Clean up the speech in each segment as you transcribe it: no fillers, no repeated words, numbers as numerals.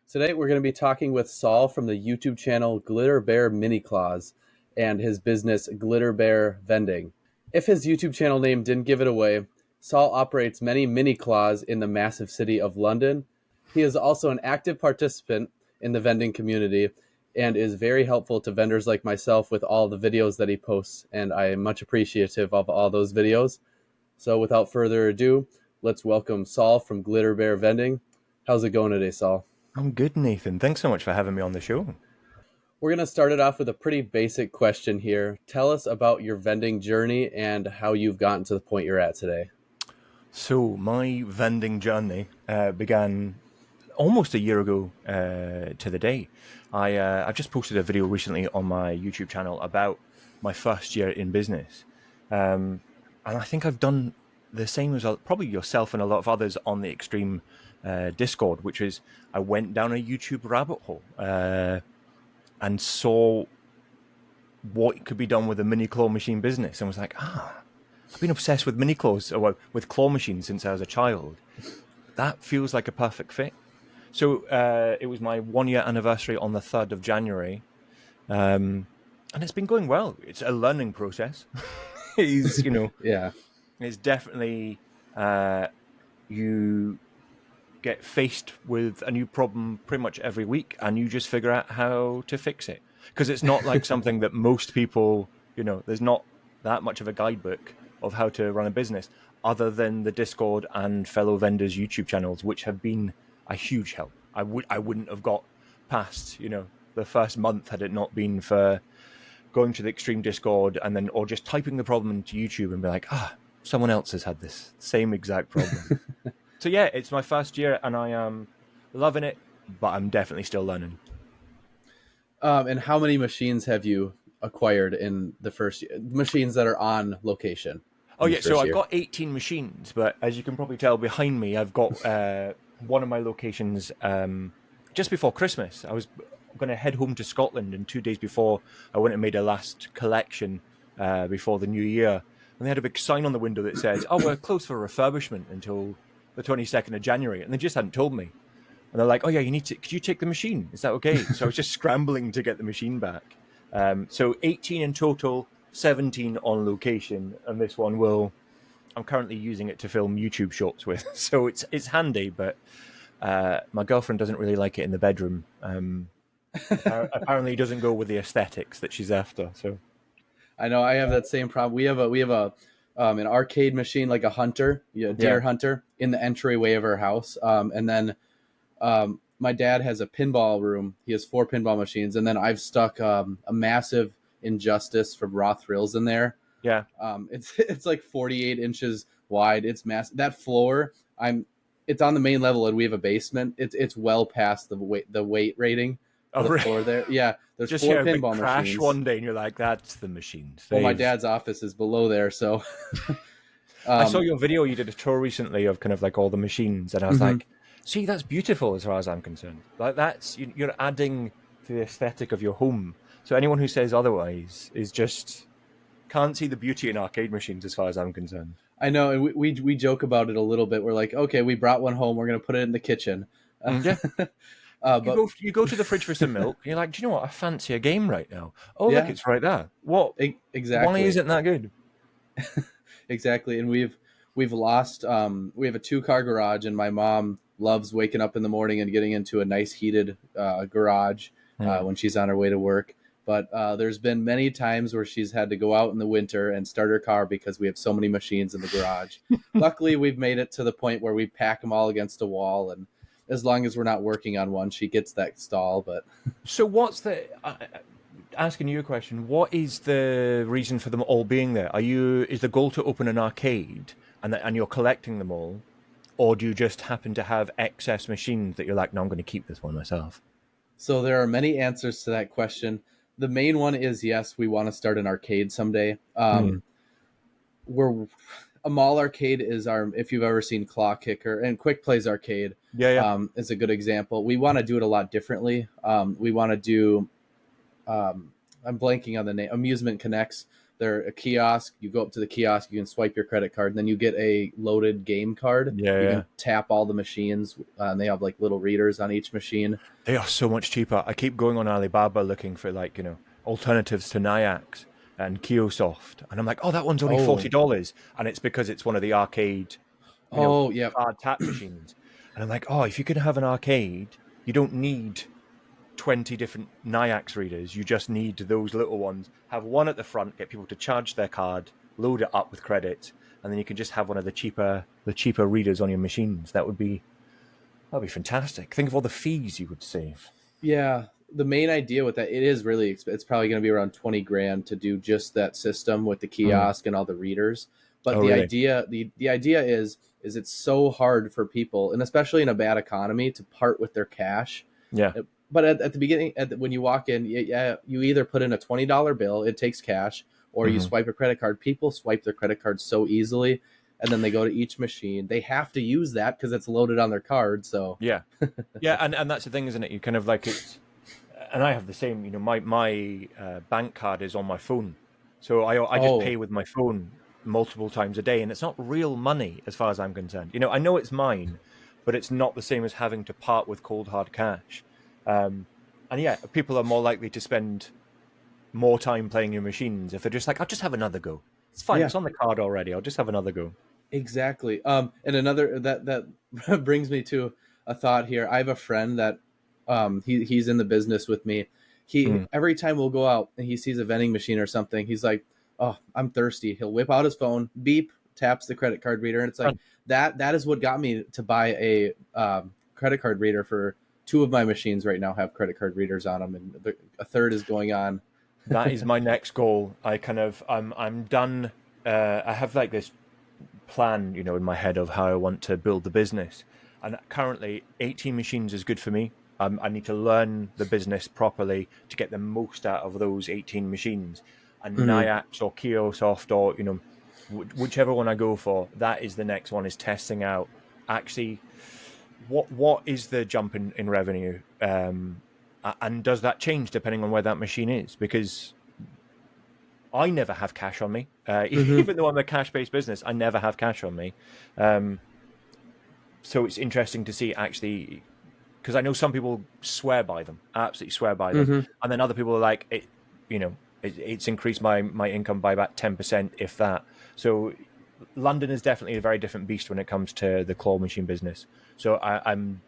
Today we're going to be talking with Saul from the YouTube channel Glitter Bear Mini Claws and his business Glitter Bear Vending. If his YouTube channel name didn't give it away, Saul operates many mini claws in the massive city of London. He is also an active participant in the vending community and is very helpful to vendors like myself with all the videos that he posts, and I am much appreciative of all those videos. So without further ado, let's welcome Saul from Glitter Bear Vending. How's it going today, Saul? I'm good, Nathan. Thanks so much for having me on the show. We're going to start it off with a pretty basic question here. Tell us about your vending journey and how you've gotten to the point you're at today. So my vending journey began almost a year ago to the day. I just posted a video recently on my YouTube channel about my first year in business. And I think I've done the same as probably yourself and a lot of others on the Extreme Discord, which is I went down a YouTube rabbit hole and saw what could be done with a mini claw machine business and was like, I've been obsessed with mini claws, or with claw machines since I was a child. That feels like a perfect fit. So it was my 1 year anniversary on the 3rd of January. And it's been going well. It's a learning process. Yeah. It's definitely, you get faced with a new problem pretty much every week and you just figure out how to fix it. Because it's not like something that most people, there's not that much of a guidebook of how to run a business other than the Discord and fellow vendors' YouTube channels, which have been a huge help. I wouldn't have got past, the first month had it not been for going to the Extreme Discord or just typing the problem into YouTube and be like, someone else has had this same exact problem. So yeah, it's my first year and I am loving it, but I'm definitely still learning. And how many machines have you acquired in the first year? Machines that are on location? Oh yeah, so I've got 18 machines, but as you can probably tell behind me, I've got one of my locations just before Christmas. I was going to head home to Scotland, and 2 days before I went and made a last collection before the new year. And they had a big sign on the window that says, we're closed for refurbishment until the 22nd of January. And they just hadn't told me. And they're like, yeah, could you take the machine? Is that okay? So I was just scrambling to get the machine back. So 18 in total, 17 on location. And this one I'm currently using it to film YouTube shorts with. So it's handy, but my girlfriend doesn't really like it in the bedroom. Apparently it doesn't go with the aesthetics that she's after. So I know I have that same problem. We have an arcade machine, like a hunter, deer hunter, in the entryway of our house. And then my dad has a pinball room. He has 4 pinball machines, and then I've stuck a massive Injustice from Raw Thrills in there. Yeah. It's like 48 inches wide. It's massive. That floor, it's on the main level, and we have a basement. It's well past the weight rating. The floor there. Yeah, there's just 4 pinball crash machines. One day and you're like, that's the machines. Well, my dad's office is below there, so I saw your video. You did a tour recently of kind of like all the machines, and I was like, see, that's beautiful as far as I'm concerned. Like you're adding to the aesthetic of your home. So anyone who says otherwise is just can't see the beauty in arcade machines as far as I'm concerned. I know, and we joke about it a little bit. We're like, okay, we brought one home, we're gonna put it in the kitchen. Yeah. You go to the fridge for some milk. And you're like, do you know what? I fancy a game right now. Oh, Yeah. Look, it's right there. What? Exactly. Why isn't that good? Exactly. And we've lost. We have a 2-car garage, and my mom loves waking up in the morning and getting into a nice heated garage when she's on her way to work. But there's been many times where she's had to go out in the winter and start her car because we have so many machines in the garage. Luckily, we've made it to the point where we pack them all against a wall, and as long as we're not working on one, she gets that stall. But so what's asking you a question, what is the reason for them all being there? Is the goal to open an arcade and you're collecting them all, or do you just happen to have excess machines that you're like, no, I'm going to keep this one myself? So there are many answers to that question. The main one is, yes, we want to start an arcade someday. A mall arcade is if you've ever seen Claw Kicker and Quick Plays Arcade, is a good example. We want to do it a lot differently. We want to do, I'm blanking on the name, Amusement Connects. they're a kiosk. You go up to the kiosk, you can swipe your credit card, and then you get a loaded game card. Yeah, You yeah. can tap all the machines, and they have like little readers on each machine. They are so much cheaper. I keep going on Alibaba looking for like, alternatives to Nyax and Kiosoft. And I'm like, oh, that one's only $40. And it's because it's one of the arcade Yeah. card tap machines. And I'm like, oh, if you could have an arcade, you don't need 20 different Nyax readers. You just need those little ones. Have one at the front, get people to charge their card, load it up with credit, and then you can just have one of the cheaper readers on your machines. That'd be fantastic. Think of all the fees you would save. Yeah. The main idea with that, it is really it's probably going to be around 20 grand to do just that system with the kiosk and all the readers. But the idea is it's so hard for people, and especially in a bad economy, to part with their cash. Yeah. But at the beginning, when you walk in, you either put in a $20 bill, it takes cash, or you swipe a credit card. People swipe their credit cards so easily, and then they go to each machine. They have to use that because it's loaded on their card. So yeah, and that's the thing, isn't it? You kind of like it's, and I have the same. My bank card is on my phone, so I just pay with my phone multiple times a day, and it's not real money as far as I'm concerned. I know it's mine, but it's not the same as having to part with cold hard cash. And yeah, people are more likely to spend more time playing your machines if they're just like, I'll just have another go. It's fine. Yeah. It's on the card already. I'll just have another go. Exactly. And another that brings me to a thought here. I have a friend that he's in the business with me. Every time we'll go out and he sees a vending machine or something, he's like, oh, I'm thirsty. He'll whip out his phone, beep, taps the credit card reader. And it's like, that is what got me to buy a credit card reader for 2 of my machines right now have credit card readers on them, and a third is going on. That is my next goal. I'm done. I have like this plan, in my head of how I want to build the business. And currently 18 machines is good for me. I need to learn the business properly to get the most out of those 18 machines. And Nyax or Kiosoft or, whichever one I go for, that is the next one, is testing out actually what is the jump in revenue, and does that change depending on where that machine is? Because I never have cash on me, even though I'm a cash-based business. I never have cash on me, so it's interesting to see actually, because I know some people swear by them, absolutely swear by them, and then other people are like, it's increased my income by about 10%, if that. So London is definitely a very different beast when it comes to the claw machine business. So I'm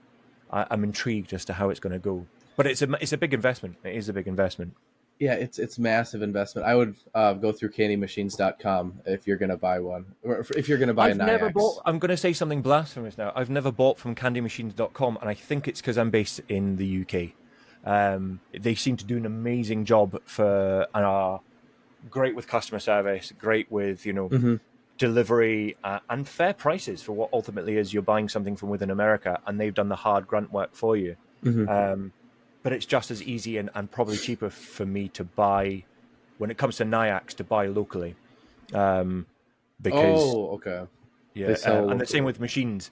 intrigued as to how it's going to go. But it's a big investment. It is a big investment. Yeah, it's massive investment. I would go through candymachines.com if you're going to buy one, or if you're going to buy a Nyax. I'm going to say something blasphemous now. I've never bought from candymachines.com, and I think it's because I'm based in the UK. They seem to do an amazing job and are great with customer service, great with delivery, and fair prices for what ultimately is you're buying something from within America, and they've done the hard grunt work for you. But it's just as easy and probably cheaper for me to buy, when it comes to Nyax, to buy locally. Because yeah, and the same with machines.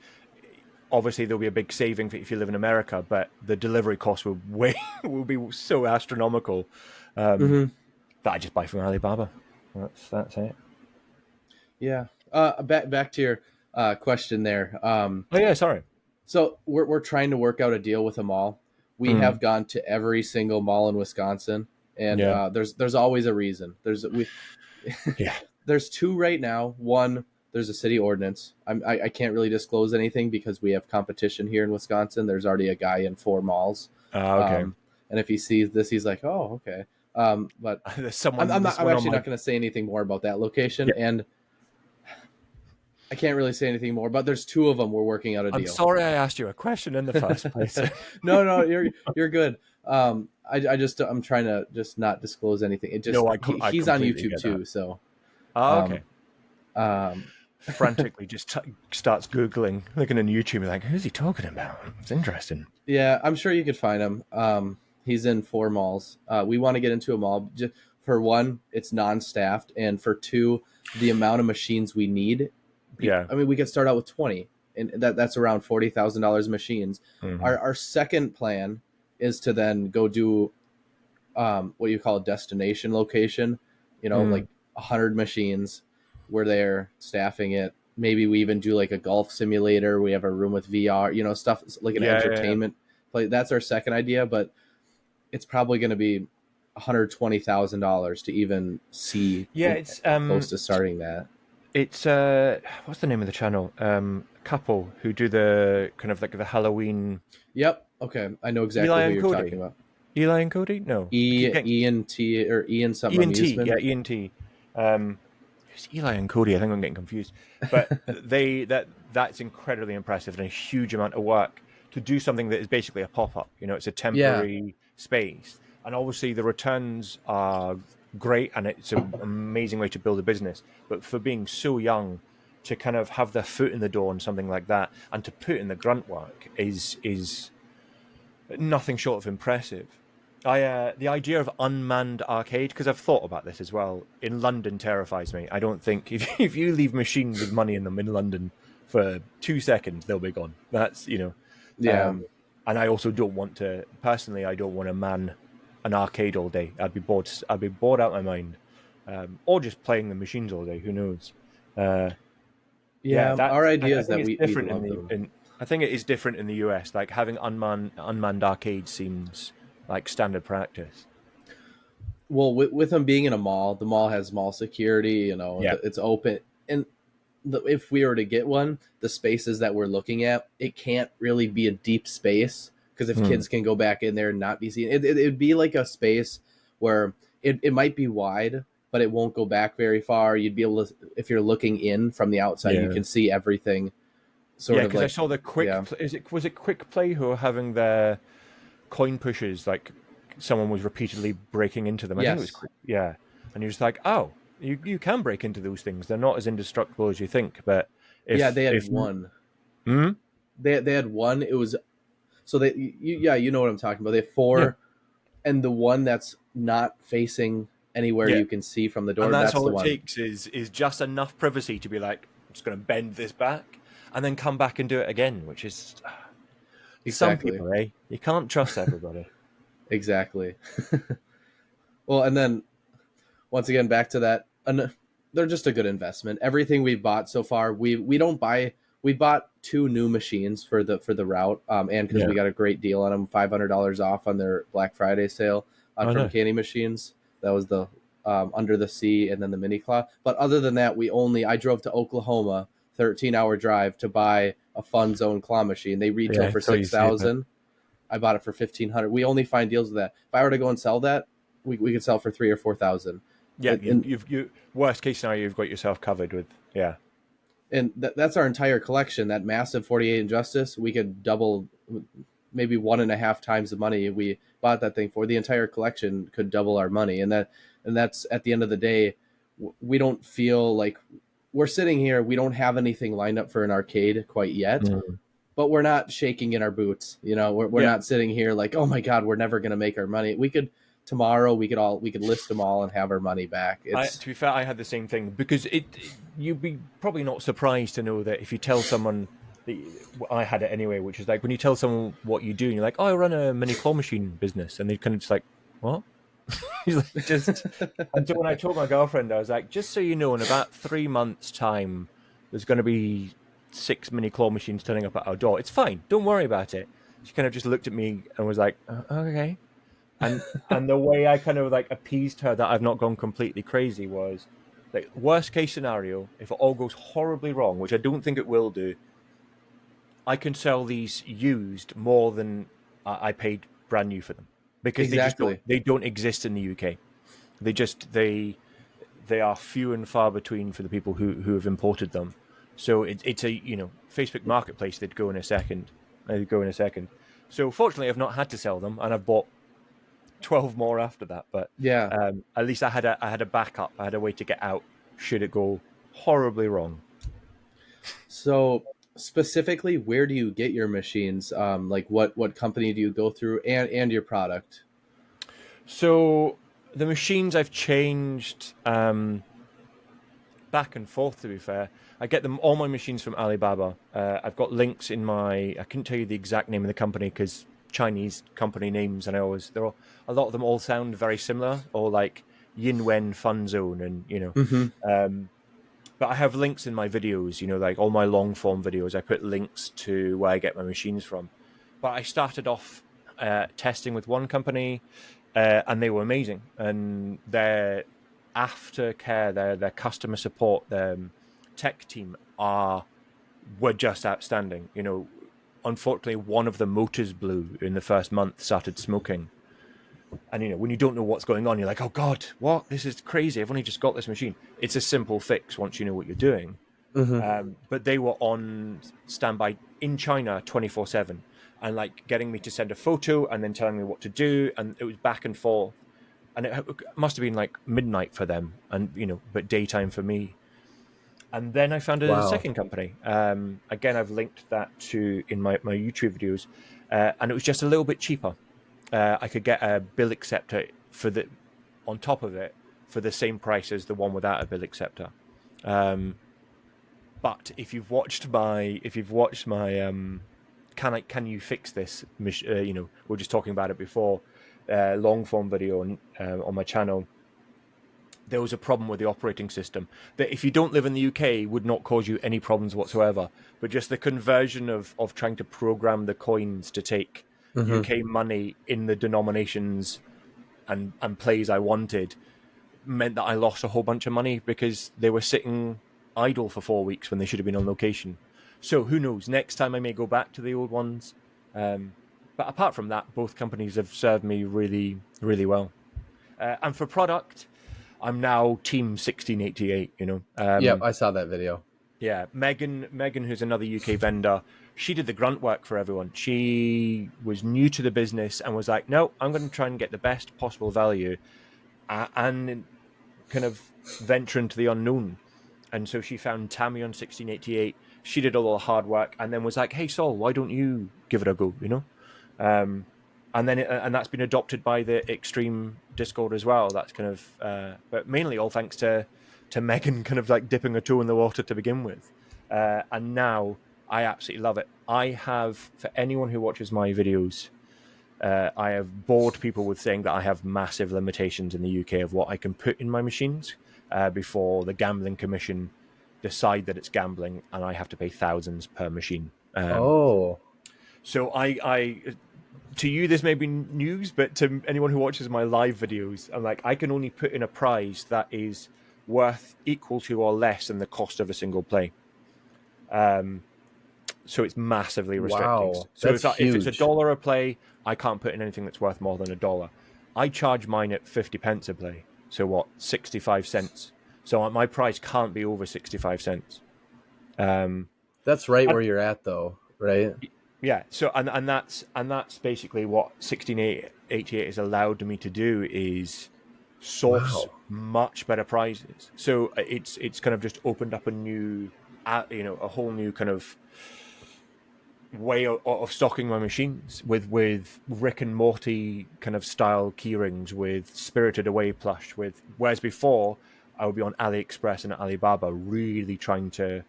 Obviously, there'll be a big saving if you live in America, but the delivery costs will be so astronomical that I just buy from Alibaba. That's it. Yeah. Back to your question there. Sorry. So we're trying to work out a deal with a mall. We have gone to every single mall in Wisconsin, and there's always a reason. There's 2 right now. One, there's a city ordinance. I can't really disclose anything because we have competition here in Wisconsin. There's already a guy in 4 malls. Okay. And if he sees this, he's like, oh, okay. But I'm actually not going to say anything more about that location. Yeah. And I can't really say anything more, but there's 2 of them we're working out a deal. I'm sorry I asked you a question in the first place. No, you're good. I'm trying to just not disclose anything. It just he's on YouTube too, so. Okay. Frantically just starts Googling, looking on YouTube, like, who's he talking about? It's interesting. Yeah, I'm sure you could find him. He's in 4 malls. We want to get into a mall. Just, for 1, it's non-staffed, and for 2, the amount of machines we need. Yeah, I mean, we could start out with 20, and that's around $40,000 machines. Our second plan is to then go do what you call a destination location. Like 100 machines. We're there staffing it. Maybe we even do like a golf simulator. We have a room with VR, stuff like an entertainment play. That's our second idea, but it's probably going to be $120,000 to even see It's close to starting that. It's what's the name of the channel? Couple who do the kind of like the Halloween. Yep. Okay, I know exactly who you're talking about. Eli and Cody? No. E&T or Ian something amusement. Yeah, E&T. It's Eli and Cody. I think I'm getting confused. But that's incredibly impressive and a huge amount of work to do something that is basically a pop-up. It's a temporary space. And obviously the returns are great and it's an amazing way to build a business. But for being so young to kind of have their foot in the door on something like that and to put in the grunt work is nothing short of impressive. The idea of unmanned arcade, because I've thought about this as well, in London terrifies me. I don't think if you leave machines with money in them in London for 2 seconds, they'll be gone. That's, and I also don't want to, personally, I don't want to man an arcade all day. I'd be bored out of my mind. Or just playing the machines all day, who knows? Our idea is that we different I think it is different in the US. Like having unmanned arcades seems like standard practice. Well, with them being in a mall, the mall has mall security, it's open. And if we were to get one, the spaces that we're looking at, it can't really be a deep space because if kids can go back in there and not be seen, it'd be like a space where it might be wide, but it won't go back very far. You'd be able to, if you're looking in from the outside, you can see everything. Because I saw the quick. Was it Quick Play who were having their coin pushers? Like someone was repeatedly breaking into them. I think it was Quick. Yeah, and you're just like, oh, you can break into those things. They're not as indestructible as you think. But they had one. They had one. It was so you know what I'm talking about. They have four, and the one that's not facing anywhere you can see from the door. And that's all the it one. takes is just enough privacy to be like, I'm just going to bend this back. And then come back and do it again, which is exactly. Some people, you can't trust everybody. Exactly. Well, and then once again, back to that, they're just a good investment. Everything we've bought so far, we don't buy. We bought 2 new machines for the route, and because we got a great deal on them, $500 off on their Black Friday sale from Candy Machines. That was the Under the Sea and then the Mini Claw. But other than that, I drove to Oklahoma. 13-hour drive to buy a Fun Zone claw machine. They retail for $6,000. I bought it for $1,500. We only find deals with that. If I were to go and sell that, we could sell for $3,000 or $4,000. Yeah, you worst case scenario, you've got yourself covered with And that's our entire collection. That massive 48 Injustice, we could double, maybe 1.5 times the money we bought that thing for. The entire collection could double our money, and that's at the end of the day. We don't feel like. We're sitting here. We don't have anything lined up for an arcade quite yet, but we're not shaking in our boots. We're not sitting here like, oh my God, we're never going to make our money. We could tomorrow. We could list them all and have our money back. To be fair, I had the same thing because you'd be probably not surprised to know that if you tell someone, I had it anyway, which is like when you tell someone what you do, and you're like, oh, I run a mini claw machine business, and they kind of just like, what? He's like, and so when I told my girlfriend, I was like, just so you know, in about 3 months' time, there's going to be 6 mini claw machines turning up at our door. It's fine. Don't worry about it. She kind of just looked at me and was like, okay. And the way I kind of like appeased her that I've not gone completely crazy was like, worst case scenario, if it all goes horribly wrong, which I don't think it will do, I can sell these used more than I paid brand new for them. Because they don't exist in the UK. They are few and far between for the people who have imported them. So it's a Facebook Marketplace. They'd go in a second. So fortunately, I've not had to sell them, and I've bought 12 more after that. But at least I had a backup. I had a way to get out should it go horribly wrong. So specifically, where do you get your machines? Like what company do you go through, and your product? So the machines I've changed back and forth, to be fair. I get all my machines from Alibaba. I've got links in I couldn't tell you the exact name of the company because Chinese company names, and a lot of them all sound very similar, or like yin wen fun zone, and but I have links in my videos, like all my long form videos. I put links to where I get my machines from. But I started off testing with one company, and they were amazing. And their aftercare, their customer support, their tech team were just outstanding. Unfortunately, one of the motors blew in the first month, started smoking. And, when you don't know what's going on, you're like, oh, God, what? This is crazy. I've only just got this machine. It's a simple fix once you know what you're doing. But they were on standby in China 24/7 and like getting me to send a photo and then telling me what to do. And it was back and forth. And it must have been like midnight for them and, but daytime for me. And then I found a second company. Again, I've linked that in my YouTube videos. And it was just a little bit cheaper. I could get a bill acceptor on top of it for the same price as the one without a bill acceptor. But if you've watched my can you fix this? We were just talking about it before, long form video on my channel. There was a problem with the operating system that, if you don't live in the UK, would not cause you any problems whatsoever. But just the conversion of trying to program the coins to take UK money in the denominations and plays I wanted meant that I lost a whole bunch of money because they were sitting idle for 4 weeks when they should have been on location. So who knows? Next time I may go back to the old ones. But apart from that, both companies have served me really, really well. And for product, I'm now Team 1688. Yep, I saw that video. Yeah, Megan, who's another UK vendor, she did the grunt work for everyone. She was new to the business and was like, no, I'm going to try and get the best possible value and kind of venture into the unknown. And so she found Tammy on 1688. She did all the hard work and then was like, hey, Saul, why don't you give it a go, And then and that's been adopted by the Extreme Discord as well. That's kind of, but mainly all thanks to Megan kind of like dipping her toe in the water to begin with. And now I absolutely love it. I have, for anyone who watches my videos, I have bored people with saying that I have massive limitations in the UK of what I can put in my machines before the Gambling Commission decide that it's gambling and I have to pay thousands per machine. So I to you, this may be news, but to anyone who watches my live videos, I'm like, I can only put in a prize that is worth equal to or less than the cost of a single play. So it's massively restricted. Wow, so if it's $1 a play, I can't put in anything that's worth more than $1. I charge mine at 50 pence a play. So what, 65 cents. So my price can't be over 65 cents. That's right where you're at, though, right? Yeah. So and that's basically what 1688 has allowed me to do, is source much better prizes. So it's kind of just opened up a new, a whole new kind of way of stocking my machines with Rick and Morty kind of style keyrings, with Spirited Away plush, whereas before I would be on AliExpress and Alibaba really trying to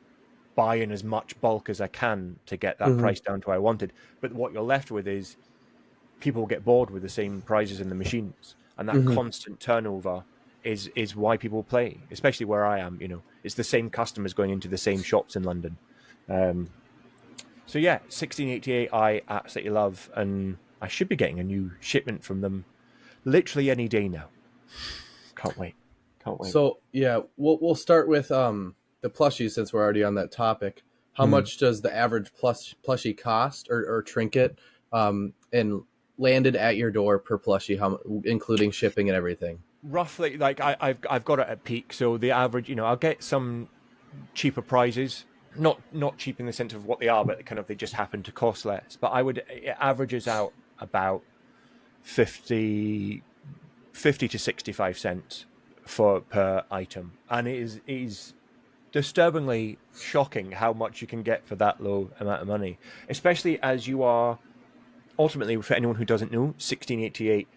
buy in as much bulk as I can to get that price down to where I wanted. But what you're left with is people get bored with the same prizes in the machines, and that constant turnover is why people play, especially where I am. It's the same customers going into the same shops in London. So yeah, 1688 I absolutely love, and I should be getting a new shipment from them literally any day now. Can't wait. So yeah, we'll start with the plushies, since we're already on that topic. How much does the average plushie cost or trinket, and landed at your door per plushie, including shipping and everything? Roughly, like I've got it at peak, so the average, I'll get some cheaper prizes. Not cheap in the sense of what they are, but kind of they just happen to cost less. But it averages out about 50 to 65 cents per item, and it is disturbingly shocking how much you can get for that low amount of money, especially as you are ultimately, for anyone who doesn't know, 1688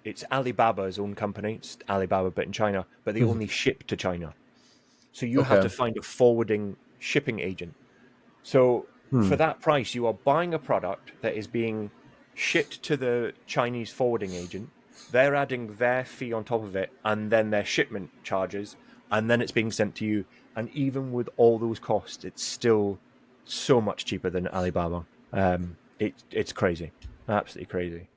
it's Alibaba's own company. It's Alibaba but in China, but they only ship to China. So you have to find a forwarding shipping agent. So for that price, you are buying a product that is being shipped to the Chinese forwarding agent, they're adding their fee on top of it, and then their shipment charges, and then it's being sent to you. And even with all those costs, it's still so much cheaper than Alibaba. It's crazy, absolutely crazy.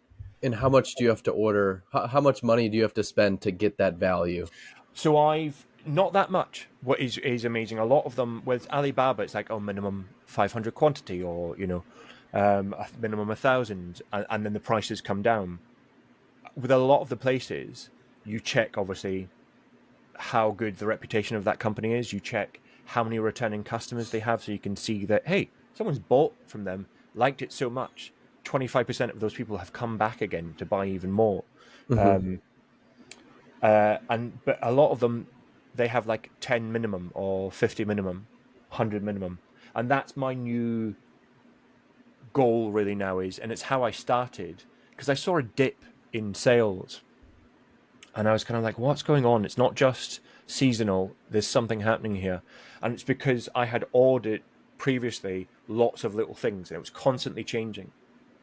And how much do you have to order? How much money do you have to spend to get that value? So I've not that much. What is amazing. A lot of them with Alibaba, it's like minimum 500 quantity, or a minimum 1,000, and then the prices come down. With a lot of the places, you check obviously how good the reputation of that company is. You check how many returning customers they have, so you can see that, hey, someone's bought from them, liked it so much, 25% of those people have come back again to buy even more. Mm-hmm. But a lot of them, they have like 10 minimum or 50 minimum, 100 minimum, and that's my new goal really now is, and it's how I started, because I saw a dip in sales, and I was kind of like, what's going on? It's not just seasonal. There's something happening here, and it's because I had ordered previously lots of little things, and it was constantly changing.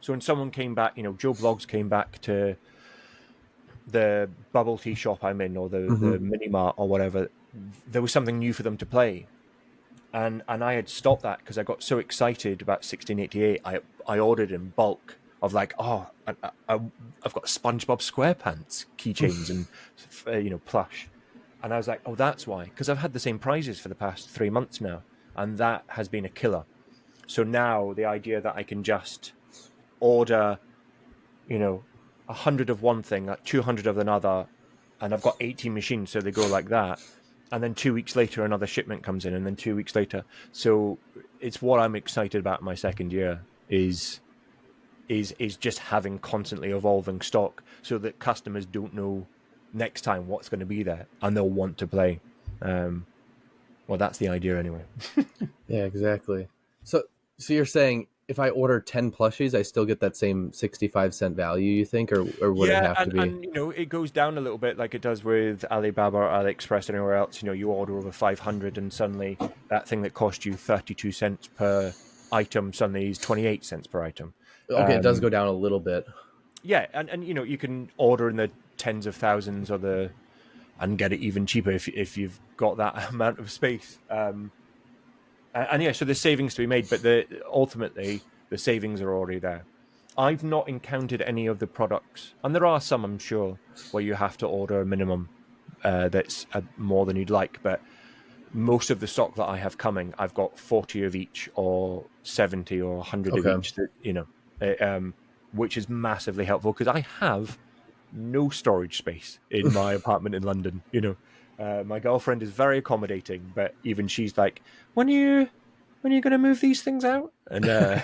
So when someone came back, Joe Blogs came back to the bubble tea shop I'm in, or the mini mart or whatever, there was something new for them to play. And I had stopped that because I got so excited about 1688. I ordered in bulk of like, I've got SpongeBob SquarePants keychains and plush. And I was like, oh, that's why. Because I've had the same prizes for the past 3 months now. And that has been a killer. So now the idea that I can just order, 100 of one thing, 200 of another, and I've got 18 machines, so they go like that. And then 2 weeks later, another shipment comes in, and then 2 weeks later. So it's what I'm excited about in my second year is just having constantly evolving stock, so that customers don't know next time what's going to be there, and they'll want to play. Well, that's the idea anyway. Yeah, exactly. So you're saying if I order 10 plushies, I still get that same 65-cent value, you think, or would it have to be? And it goes down a little bit like it does with Alibaba or AliExpress or anywhere else. You order over 500, and suddenly that thing that cost you 32 cents per item suddenly is 28 cents per item. Okay, it does go down a little bit. Yeah, and you can order in the tens of thousands and get it even cheaper if you've got that amount of space. And yeah, so there's savings to be made, but ultimately the savings are already there. I've not encountered any of the products, and there are some, I'm sure, where you have to order a minimum that's more than you'd like, but most of the stock that I have coming, I've got 40 of each, or 70 or 100 of each, which is massively helpful, because I have no storage space in my apartment in London. My girlfriend is very accommodating, but even she's like, when are you going to move these things out? And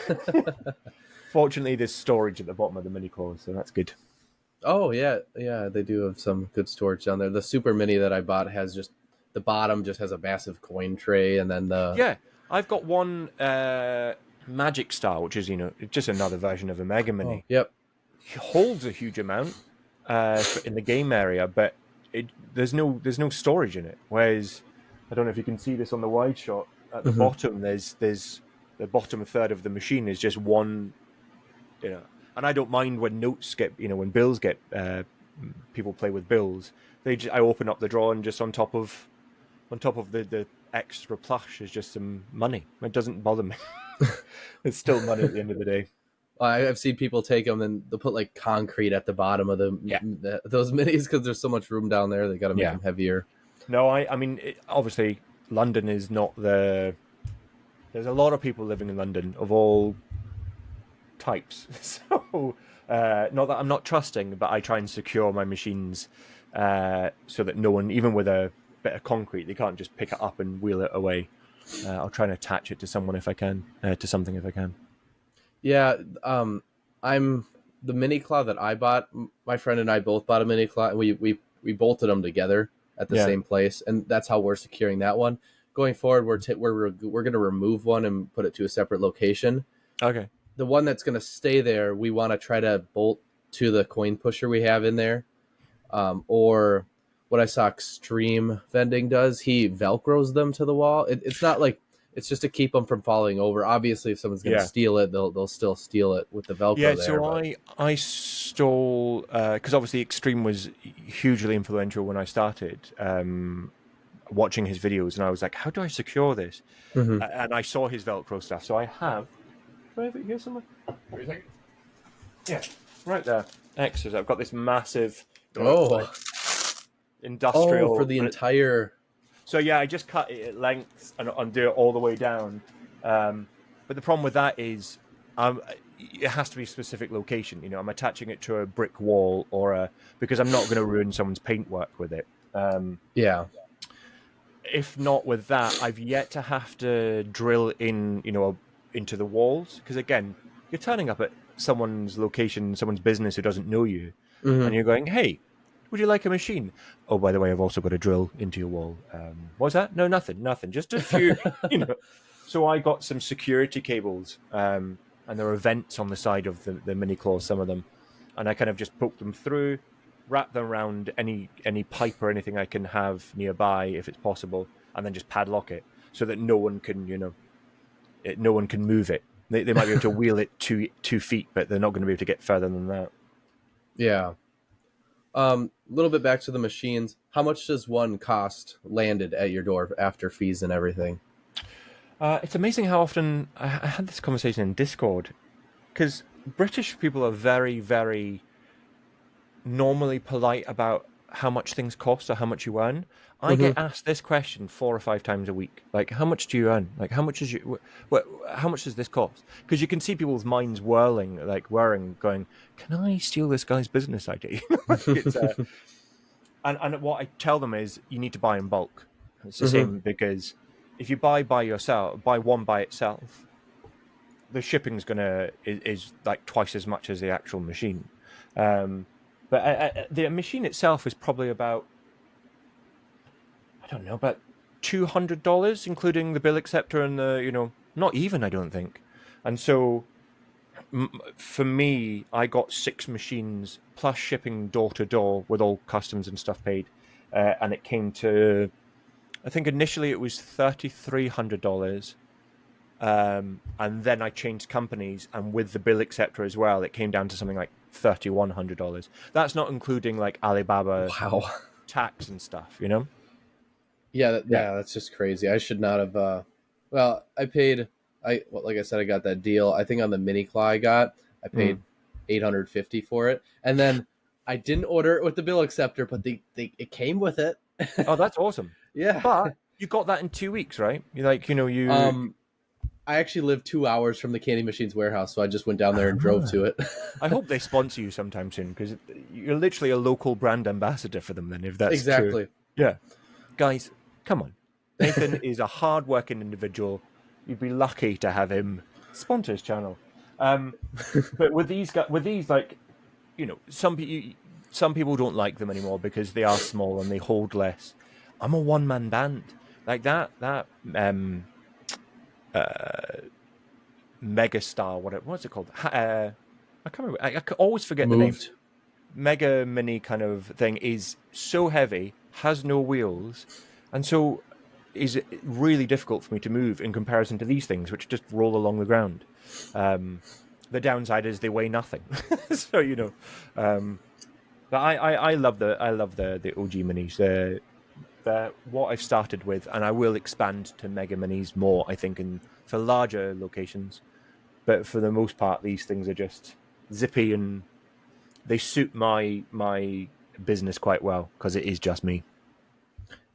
fortunately, there's storage at the bottom of the mini clause, so that's good. Oh, yeah, they do have some good storage down there. The Super Mini that I bought has just, the bottom just has a massive coin tray, and then I've got one Magic Star, which is just another version of a Mega Mini. Oh, yep, It holds a huge amount in the game area, but there's no storage in it. Whereas, I don't know if you can see this on the wide shot, at the bottom there's the bottom third of the machine is just one, and I don't mind when notes get, when bills get, people play with bills, I open up the drawer, and just on top of the extra plush is just some money. It doesn't bother me. It's still money at the end of the day. I've seen people take them and they'll put like concrete at the bottom of those minis, because there's so much room down there. They got to make them heavier. No, I mean, obviously London is not there's a lot of people living in London of all types. So not that I'm not trusting, but I try and secure my machines so that no one, even with a bit of concrete, they can't just pick it up and wheel it away. I'll try and attach it to someone if I can, to something if I can. Yeah, I'm the mini claw that I bought. My friend and I both bought a mini claw, and we bolted them together at the same place, and that's how we're securing that one. Going forward, we're going to remove one and put it to a separate location. Okay. The one that's going to stay there, we want to try to bolt to the coin pusher we have in there, or what I saw Extreme Vending does. He Velcros them to the wall. It's it's just to keep them from falling over. Obviously, if someone's going to steal it, they'll still steal it with the Velcro Yeah, there. so But... I stole, because obviously Extreme was hugely influential when I started watching his videos, and I was like, how do I secure this? And I saw his Velcro stuff, so I have. Do I have it here somewhere? Yeah, right there. Excellent. I've got this massive industrial. Oh, for the entire. So yeah, I just cut it at length and do it all the way down. But the problem with that is, it has to be a specific location. You know, I'm attaching it to a brick wall because I'm not going to ruin someone's paintwork with it. Yeah. If not with that, I've yet to have to drill in, into the walls. Because again, you're turning up at someone's location, someone's business who doesn't know you, and you're going, "Hey, would you like a machine?" Oh, by the way, I've also got a drill into your wall. What's that? No, nothing. Just a few, So I got some security cables, and there are vents on the side of the mini claws, some of them, and I kind of just poke them through, wrap them around any pipe or anything I can have nearby if it's possible, and then just padlock it so that no one can, no one can move it. They might be able to wheel it 2 feet, but they're not going to be able to get further than that. Yeah. A little bit back to the machines. How much does one cost landed at your door after fees and everything? It's amazing how often I had this conversation in Discord, because British people are very, very normally polite about how much things cost or how much you earn. I get asked this question 4 or 5 times a week. Like, how much do you earn? Like, how much how much does this cost? Because you can see people's minds whirling, going, can I steal this guy's business ID? And what I tell them is, you need to buy in bulk. It's the same, because if you buy one by itself, the shipping's is like twice as much as the actual machine. But the machine itself is probably about, I don't know, about $200, including the bill acceptor and the, not even, I don't think. And so for me, I got 6 machines plus shipping door to door with all customs and stuff paid. And it came to, I think initially it was $3,300. And then I changed companies, and with the bill acceptor as well, it came down to something like $3,100. That's not including like Alibaba tax and stuff, Yeah, that's just crazy. I should not have. Well, I paid. Like I said, I got that deal. I think on the mini claw I paid $850 for it, and then I didn't order it with the bill acceptor, but it came with it. Oh, that's awesome. Yeah, but you got that in 2 weeks, right? I actually live 2 hours from the candy machine's warehouse, so I just went down there and drove to it. I hope they sponsor you sometime soon, because you're literally a local brand ambassador for them then, if that's exactly true. Yeah. Guys, come on. Nathan is a hard-working individual. You'd be lucky to have him sponsor his channel. But with these like, some people don't like them anymore because they are small and they hold less. I'm a one-man band. Like that Megastar, what's it called? I can't remember. I always forget the name. Mega Mini kind of thing is so heavy, has no wheels, and so is really difficult for me to move in comparison to these things, which just roll along the ground. The downside is they weigh nothing, so But I love the OG Minis. They're what I've started with, and I will expand to Mega Minis more, I think, for larger locations. But for the most part, these things are just zippy, and they suit my business quite well because it is just me.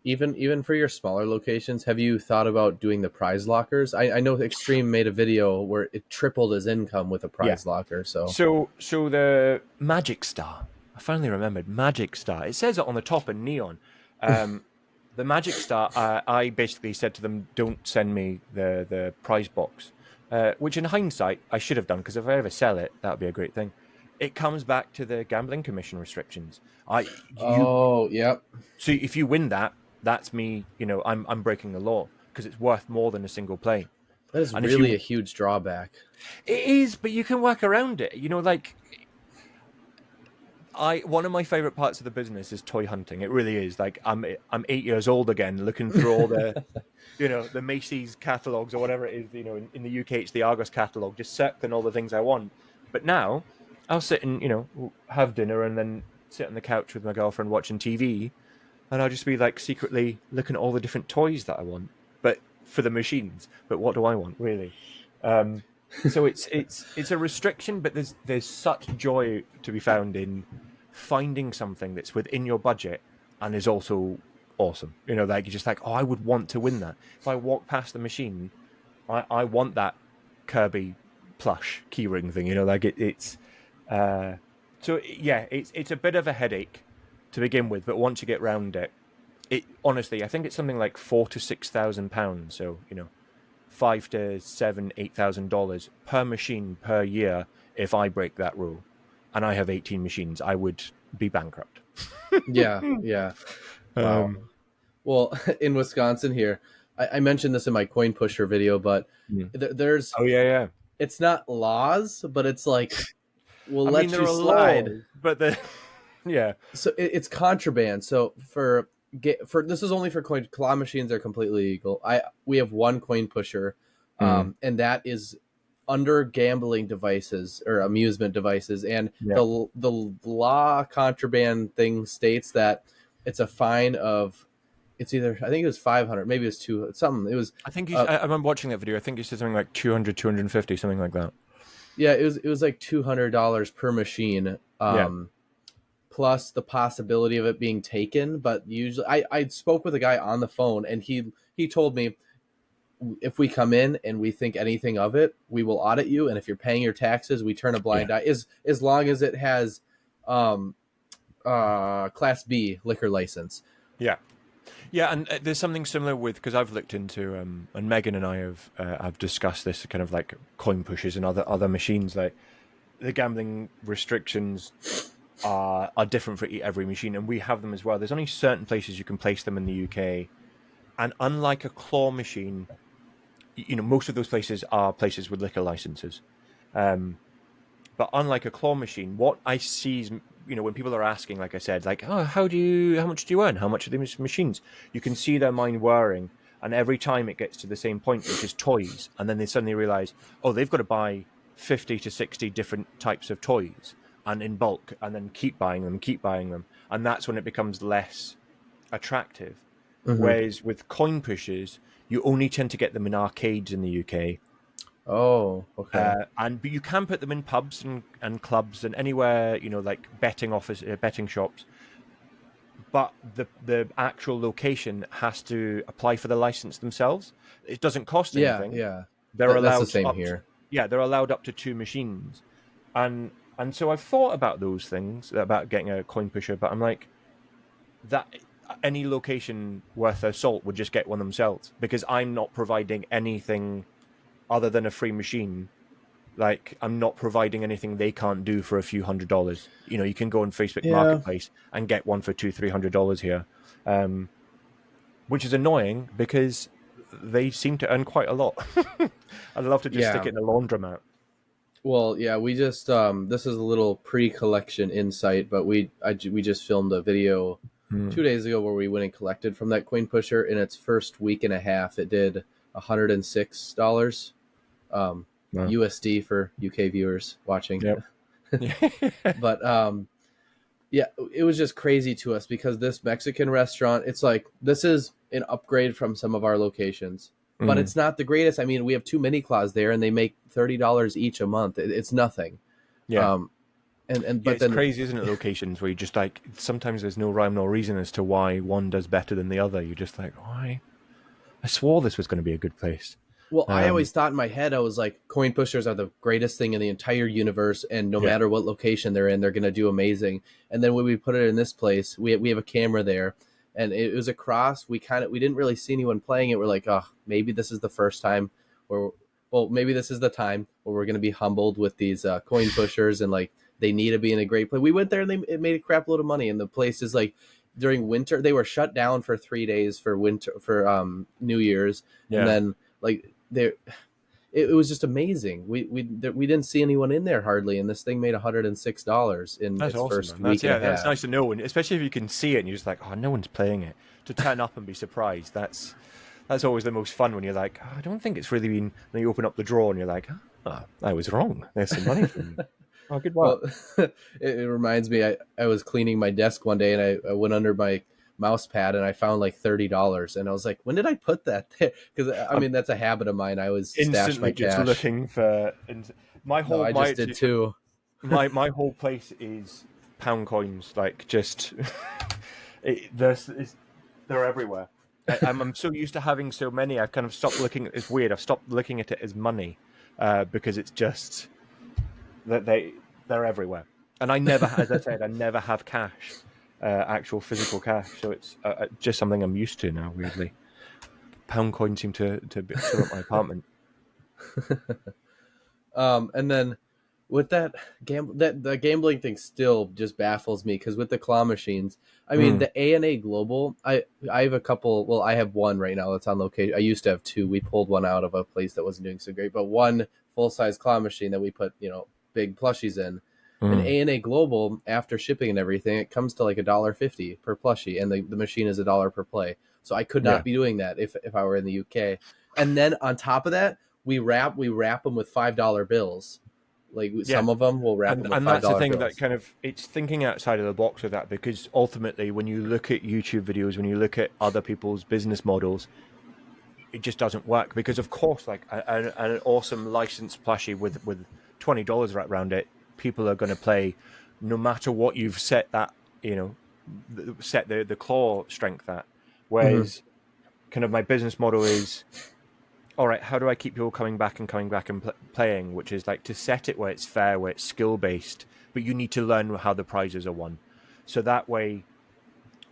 Even for your smaller locations, have you thought about doing the prize lockers? I know Extreme made a video where it tripled his income with a prize locker. So the Magic Star, I finally remembered Magic Star. It says it on the top in neon. The Magic Star, I basically said to them, don't send me the prize box, which in hindsight, I should have done, because if I ever sell it, that would be a great thing. It comes back to the Gambling Commission restrictions. Yep. So if you win that, that's me, I'm breaking the law, because it's worth more than a single play. That is really a huge drawback. It is, but you can work around it. One of my favorite parts of the business is toy hunting. It really is. Like I'm 8 years old again, looking through all the, the Macy's catalogs or whatever it is. In the UK it's the Argos catalog, just circling all the things I want. But now I'll sit and have dinner and then sit on the couch with my girlfriend watching TV, and I'll just be like secretly looking at all the different toys that I want, but for the machines. But what do I want really? So it's a restriction, but there's such joy to be found in finding something that's within your budget and is also awesome. Like you're just like, oh, I would want to win that. If I walk past the machine, I want that Kirby plush keyring thing. Like it's it's a bit of a headache to begin with, but once you get round it honestly, I think it's something like £4,000 to £6,000. So $5,000 to $8,000 per machine per year. If I break that rule, and I have 18 machines, I would be bankrupt. Yeah. Wow. Well, in Wisconsin here, I mentioned this in my coin pusher video, but there's it's not laws, but it's like we'll let you slide. Laws, but so it's contraband. So for this is only for coin claw machines are completely legal. We have one coin pusher, and that is under gambling devices or amusement devices, and the law contraband thing states that it's a fine of it's either I think it was 500, maybe it was 2 something. It was I think I remember watching that video. I think he said something like 200, 250, something like that. Yeah, it was like $200 per machine. Plus the possibility of it being taken. But usually I spoke with a guy on the phone, and he told me if we come in and we think anything of it, we will audit you. And if you're paying your taxes, we turn a blind eye as long as it has Class B liquor license. Yeah, and there's something similar with, because I've looked into, and Megan and I have discussed this kind of like coin pushes and other machines. Like the gambling restrictions are different for every machine, and we have them as well. There's only certain places you can place them in the UK, and unlike a claw machine, most of those places are places with liquor licenses. But unlike a claw machine, what I see is, when people are asking, like I said, like, oh, how much do you earn? How much are these machines? You can see their mind whirring, and every time it gets to the same point, which is toys, and then they suddenly realize, oh, they've got to buy 50 to 60 different types of toys, and in bulk, and then keep buying them, and that's when it becomes less attractive. Whereas with coin pushers, you only tend to get them in arcades in the UK. Oh, okay. But you can put them in pubs and clubs and anywhere, like betting shops. But the actual location has to apply for the license themselves. It doesn't cost anything. Yeah. They're allowed that's the same here. They're allowed up to 2 machines, and so I've thought about those things about getting a coin pusher, but I'm like, that any location worth their salt would just get one themselves, because I'm not providing anything other than a free machine. Like, I'm not providing anything they can't do for a few $100s. You can go on Facebook Marketplace and get one for $200-300 here, which is annoying because they seem to earn quite a lot. I'd love to just stick it in a laundromat. Well, yeah, we just this is a little pre-collection insight, but we just filmed a video 2 days ago where we went and collected from that coin pusher. In its first week and a half, it did $106 USD for UK viewers watching. But it was just crazy to us because this Mexican restaurant, it's like, this is an upgrade from some of our locations, but it's not the greatest. I mean, we have 2 mini claws there and they make $30 each a month. It's nothing. But it's then crazy, isn't it? Locations where you just like, sometimes there's no rhyme nor reason as to why one does better than the other. You're just like, why? I swore this was going to be a good place. Well, I always thought in my head, I was like, coin pushers are the greatest thing in the entire universe, and no matter what location they're in, they're going to do amazing. And then when we put it in this place, we have a camera there, and it was across. We didn't really see anyone playing it. We're like, oh, maybe this is the first time maybe this is the time where we're going to be humbled with these coin pushers, and like they need to be in a great place. We went there and it made a crap load of money, and the place is like, during winter they were shut down for 3 days for New Year's, and then like it was just amazing. We didn't see anyone in there hardly, and this thing made $106 in That's its awesome, first man. week and a half. That's nice to know, and especially if you can see it and you're just like, oh, no one's playing it. To turn up and be surprised, that's always the most fun when you're like, oh, I don't think it's really been. Then you open up the drawer and you're like, oh, I was wrong. There's some money for me. Oh, good work. Well, it reminds me, I was cleaning my desk one day and I went under my mouse pad and I found like $30, and I was like, when did I put that there? Because I mean, that's a habit of mine. I always stash my cash. Just looking for my whole. No, I just did too. My whole place is pound coins. Like just they're everywhere. I'm so used to having so many. I've kind of stopped looking. It's weird. I've stopped looking at it as money because it's just that they're everywhere. And I never, as I said, I never have cash. Actual physical cash, so it's just something I'm used to now. Weirdly, pound coins seem to fill up my apartment. And then with that the gambling thing still just baffles me, because with the claw machines, I mean, the A&A Global, I have a couple. Well, I have one right now that's on location. I used to have two. We pulled one out of a place that wasn't doing so great, but one full size claw machine that we put big plushies in. An A&A Global, after shipping and everything, it comes to like $1.50 per plushie, and the machine is $1 per play. So I could not be doing that if I were in the UK. And then on top of that, we wrap them with $5 bills. Like some of them will wrap them with $5 bills. And that's the thing that kind of, it's thinking outside of the box with that, because ultimately when you look at YouTube videos, when you look at other people's business models, it just doesn't work. Because of course, like an awesome licensed plushie with $20 wrapped around it, people are going to play no matter what you've set that, set the claw strength at. Whereas kind of my business model is, all right, how do I keep people coming back and playing, which is like to set it where it's fair, where it's skill based, but you need to learn how the prizes are won. So that way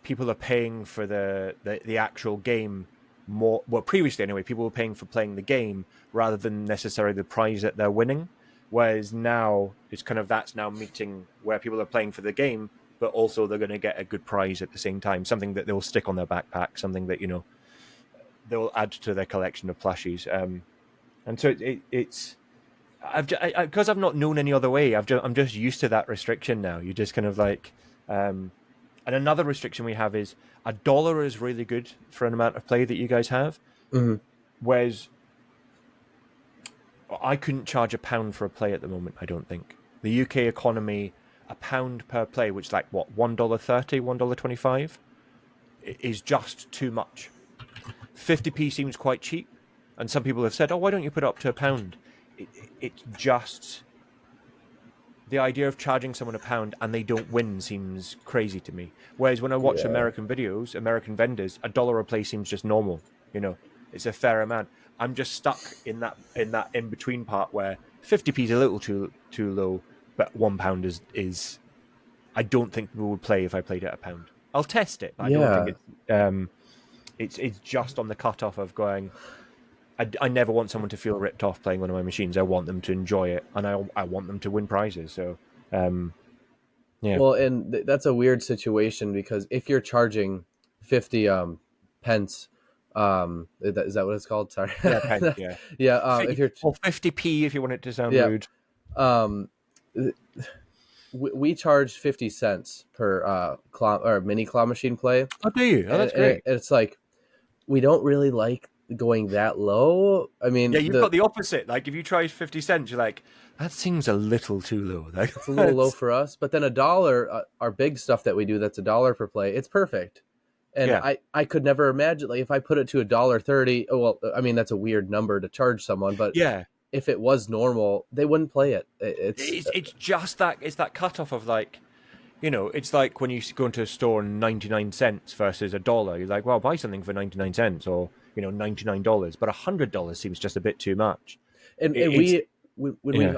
people are paying for the actual game more. Well, previously anyway, people were paying for playing the game rather than necessarily the prize that they're winning. Whereas now it's kind of, that's now meeting where people are playing for the game, but also they're going to get a good prize at the same time, something that they'll stick on their backpack, something that, they'll add to their collection of plushies. And so it's because I've not known any other way. I'm just used to that restriction now. You just kind of like, and another restriction we have is $1 is really good for an amount of play that you guys have. Whereas I couldn't charge £1 for a play at the moment, I don't think. The UK economy, £1 per play, which is like, what, $1.30, $1.25, is just too much. 50p seems quite cheap, and some people have said, oh, why don't you put it up to £1? It's just, the idea of charging someone £1 and they don't win seems crazy to me. Whereas when I watch American videos, American vendors, $1 a play seems just normal. It's a fair amount. I'm just stuck in that in between part where 50p is a little too low, but £1 is I don't think we would play if I played at £1. I'll test it, but I don't think it's just on the cutoff of going. I never want someone to feel ripped off playing one of my machines. I want them to enjoy it, and I want them to win prizes. So, Well, and that's a weird situation, because if you're charging 50 pence. Is that what it's called? Sorry. Yeah, pence, yeah. If you're 50p, if you want it to sound rude. We charge 50 cents per claw or mini claw machine play. Oh, do you? Oh, that's great. And it's like, we don't really like going that low. I mean, you've got the opposite. Like, if you try 50 cents, you're like, that seems a little too low. Like, it's a little low for us. But then $1, our big stuff that we do, that's $1 per play. It's perfect. And I could never imagine, like, if I put it to $1.30, well, I mean, that's a weird number to charge someone, but if it was normal, they wouldn't play it. It's just that, it's that cutoff of like, it's like when you go into a store and 99 cents versus $1. You're like, well, buy something for 99 cents or, $99, but $100 seems just a bit too much. And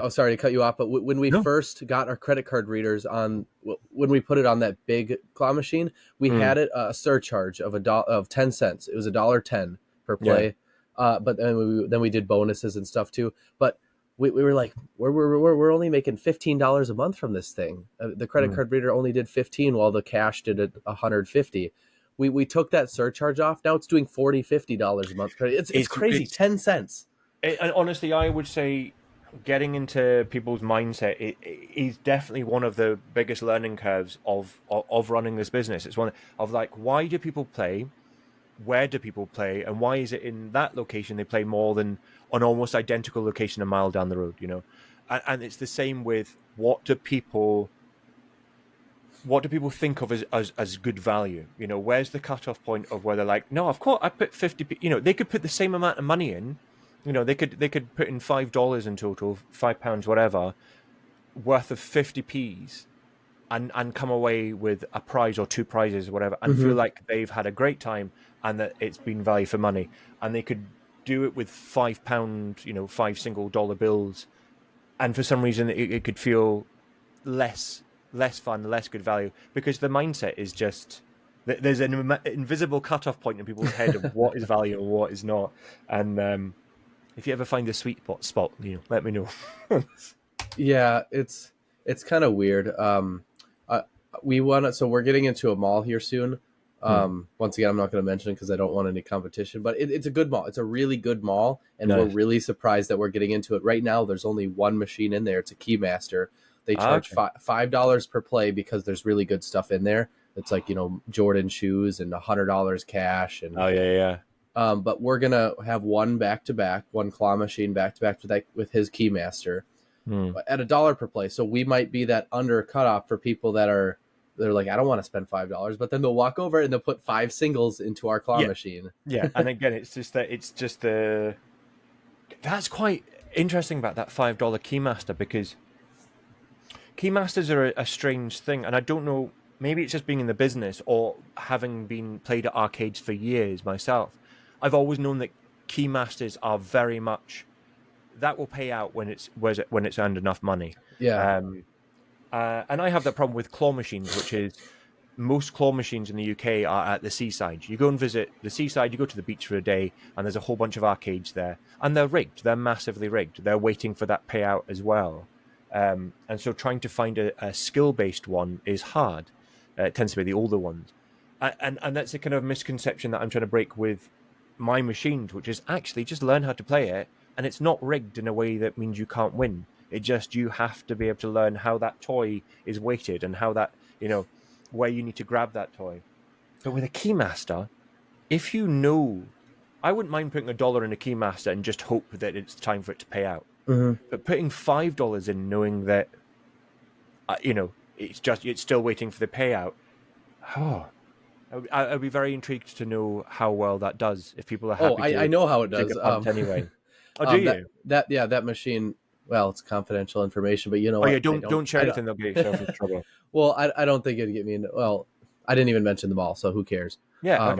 sorry to cut you off, but when we first got our credit card readers on, when we put it on that big claw machine, we had it a surcharge of 10 cents. It was $1.10 per play. But then we did bonuses and stuff too. But we were like, we're only making $15 a month from this thing. The credit card reader only did 15, while the cash did it 150. We took that surcharge off. Now it's doing $40, $50 a month. It's crazy. 10 cents. And honestly, I would say getting into people's mindset is definitely one of the biggest learning curves of running this business. It's one of like, why do people play? Where do people play? And why is it in that location they play more than an almost identical location a mile down the road? And it's the same with what do people think of as good value? Where's the cutoff point of where they're like, no, of course I put 50. They could put the same amount of money in. They could put in $5 in total, £5, whatever, worth of 50p's, and come away with a prize or two prizes, or whatever, and feel like they've had a great time and that it's been value for money. And they could do it with £5, 5 single dollar bills, and for some reason it could feel less fun, less good value, because the mindset is just there's an invisible cutoff point in people's head of what is value and what is not. And if you ever find the sweet spot, let me know. Yeah, it's kind of weird. We're getting into a mall here soon. Once again, I'm not going to mention it because I don't want any competition, but it's a good mall. It's a really good mall, and We're really surprised that we're getting into it right now. There's only one machine in there. It's a Keymaster. They charge $5 per play because there's really good stuff in there. It's like, Jordan shoes and $100 cash. And but we're gonna have one back-to-back, one claw machine back-to-back with his Keymaster at $1 per play. So we might be that under cutoff for people they're like, I don't want to spend $5, but then they'll walk over and they'll put 5 singles into our claw machine. Yeah, and again, that's quite interesting about that $5 Keymaster, because Keymasters are a strange thing, and I don't know, maybe it's just being in the business or having been played at arcades for years myself. I've always known that Keymasters are very much, that will pay out when it's earned enough money. Yeah. And I have that problem with claw machines, which is most claw machines in the UK are at the seaside. You go and visit the seaside, you go to the beach for a day, and there's a whole bunch of arcades there. And they're rigged. They're massively rigged. They're waiting for that payout as well. And so trying to find a skill-based one is hard. It tends to be the older ones. And that's a kind of misconception that I'm trying to break with my machines, which is actually just learn how to play it. And it's not rigged in a way that means you can't win. It just, you have to be able to learn how that toy is weighted and how that, where you need to grab that toy. But with a Keymaster, if I wouldn't mind putting $1 in a Keymaster and just hope that it's time for it to pay out. But putting $5 in, knowing that, it's still waiting for the payout. I'd be very intrigued to know how well that does. If people are happy. I know how it does. Anyway. Oh, do you? That machine. Well, it's confidential information, but what? Yeah, don't share anything. They'll get yourself in trouble. Well, I don't think it'd get me in. Well, I didn't even mention the mall, so who cares? Yeah.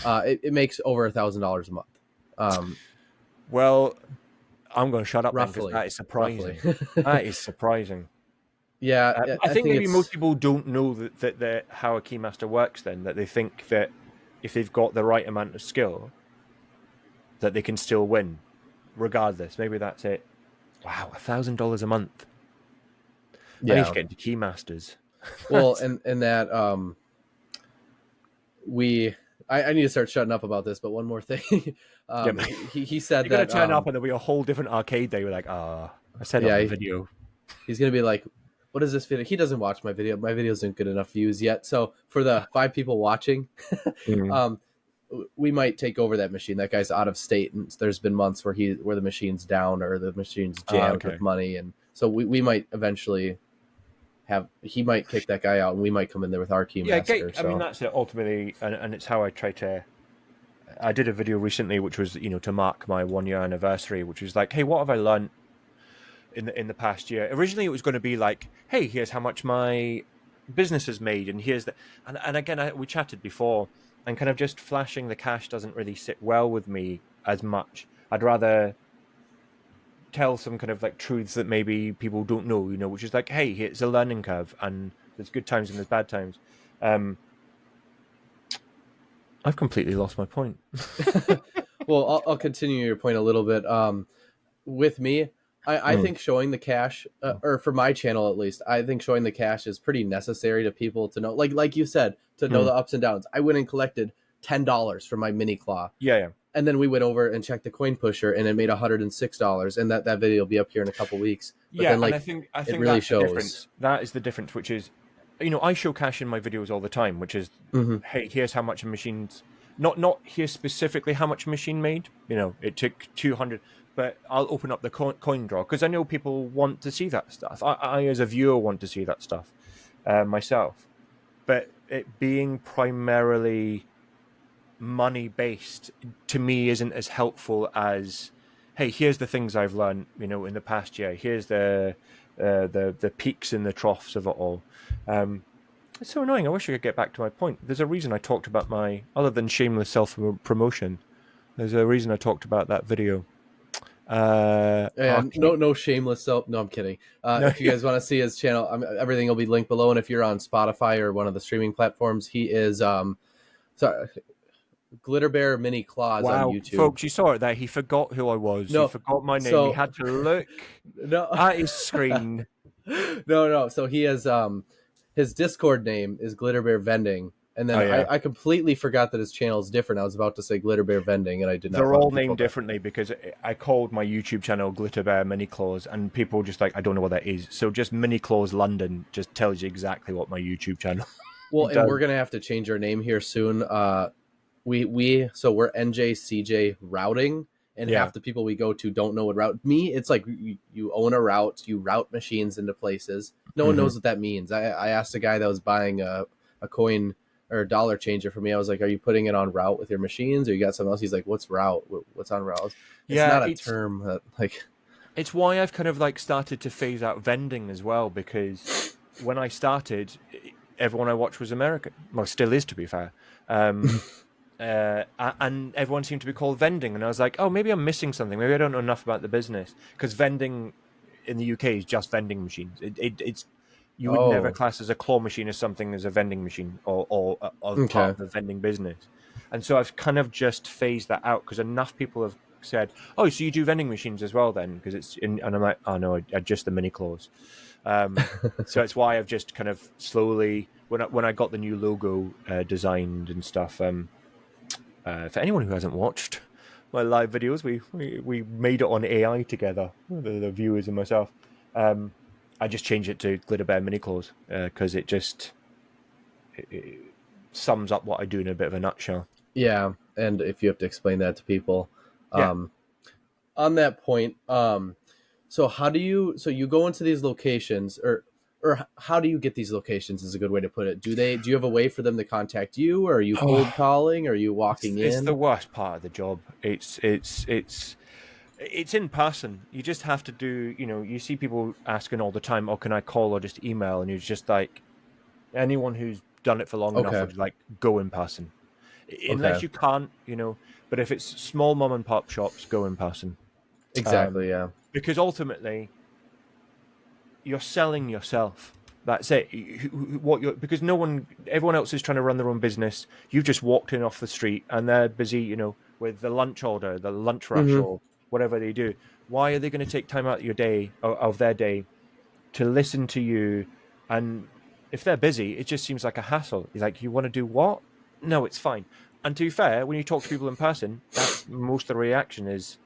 Okay. It makes over $1,000 a month. Well, I'm going to shut up roughly. Because that is surprising. That is surprising. Yeah, I think maybe most people don't know that how a Keymaster works. Then that they think that if they've got the right amount of skill, that they can still win, regardless. Maybe that's it. Wow, $1,000 a month. Yeah. I need to get into Keymasters. Well, and that I need to start shutting up about this. But one more thing, he said you're that going to turn up and there'll be a whole different arcade day. We're like, I said on the video. He's going to be like, what is this video? He doesn't watch my video. My videos aren't good enough views yet. So for the 5 people watching, we might take over that machine. That guy's out of state, and there's been months where the machine's down or the machine's jammed with money, and so we might eventually he might kick that guy out, and we might come in there with our Keymaster. I mean, that's it ultimately, and it's how I try to. I did a video recently, which was to mark my 1-year anniversary, which was like, hey, what have I learned in the past year? Originally, it was going to be like, hey, here's how much my business has made, and here's the and again, we chatted before. And kind of just flashing the cash doesn't really sit well with me as much. I'd rather tell some kind of like truths that maybe people don't know, which is like, hey, it's a learning curve, and there's good times and there's bad times. I've completely lost my point. Well, I'll continue your point a little bit. With me, I think showing the cash, or for my channel at least, I think showing the cash is pretty necessary to people to know, like you said, to know the ups and downs. I went and collected $10 for my mini claw. Yeah. And then we went over and checked the coin pusher, and it made $106. And that video will be up here in a couple weeks. But Yeah, then, like, and I think it really that's the shows. difference. That is the difference, which is, I show cash in my videos all the time, which is, hey, here's how much a machine's, not here specifically how much a machine made. It took 200, but I'll open up the coin draw because I know people want to see that stuff. I as a viewer want to see that stuff myself, but it being primarily money based to me isn't as helpful as, hey, here's the things I've learned, in the past year. Here's the peaks and the troughs of it all. It's so annoying. I wish I could get back to my point. There's a reason I talked about other than shameless self-promotion, there's a reason I talked about that video. No shameless self. No, I'm kidding. No. If you guys want to see his channel, everything will be linked below. And if you're on Spotify or one of the streaming platforms, he is Glitter Bear Mini Claws on YouTube. Folks, you saw it there. He forgot who I was. No, he forgot my name. so- He had to look at his screen. No. So he has his Discord name is Glitter Bear Vending, and then I completely forgot that his channel is different. I was about to say Glitter Bear Vending, and I did not. They're all named differently because I called my YouTube channel Glitter Bear Mini Claws, and people just like, I don't know what that is. So just Mini Claws London just tells you exactly what my YouTube channel. Well, and we're gonna have to change our name here soon. We're NJCJ Routing, and half the people we go to don't know what route. Me, it's like you own a route, you route machines into places. No one knows what that means. I asked a guy that was buying a coin or a dollar changer for me. I was like, "Are you putting it on route with your machines, or you got something else?" He's like, "What's route? What's on route?" It's not a term that like. It's why I've kind of like started to phase out vending as well, because when I started, everyone I watched was American. Well, still is, to be fair. And everyone seemed to be called vending, and I was like, oh, maybe I'm missing something. Maybe I don't know enough about the business, because vending in the UK is just vending machines. It's you would never class as a claw machine as something as a vending machine or part of the vending business. And so I've kind of just phased that out because enough people have said, oh, so you do vending machines as well then? Because it's in, and I'm like, oh no, I just the mini claws. So it's why I've just kind of slowly, when I got the new logo designed and stuff. For anyone who hasn't watched my live videos, we made it on AI together, the viewers and myself. I just changed it to Glitter Bear Mini Claws because it sums up what I do in a bit of a nutshell. Yeah, and if you have to explain that to people, on that point, so how do you go into these locations, or how do you get these locations is a good way to put it. Do you have a way for them to contact you, or are you cold calling, or are you walking in? It's the worst part of the job. It's in person. You just have to do, you see people asking all the time, oh, can I call or just email? And you're just like, anyone who's done it for long enough would like go in person. Unless you can't, but if it's small mom and pop shops, go in person. Exactly, yeah. Because ultimately, you're selling yourself. That's it. Because everyone else is trying to run their own business. You've just walked in off the street and they're busy, with the lunch order, the lunch rush, or whatever they do. Why are they going to take time out of their day to listen to you? And if they're busy, it just seems like a hassle. You're like, you want to do what? No, it's fine. And to be fair, when you talk to people in person, that's most of the reaction is,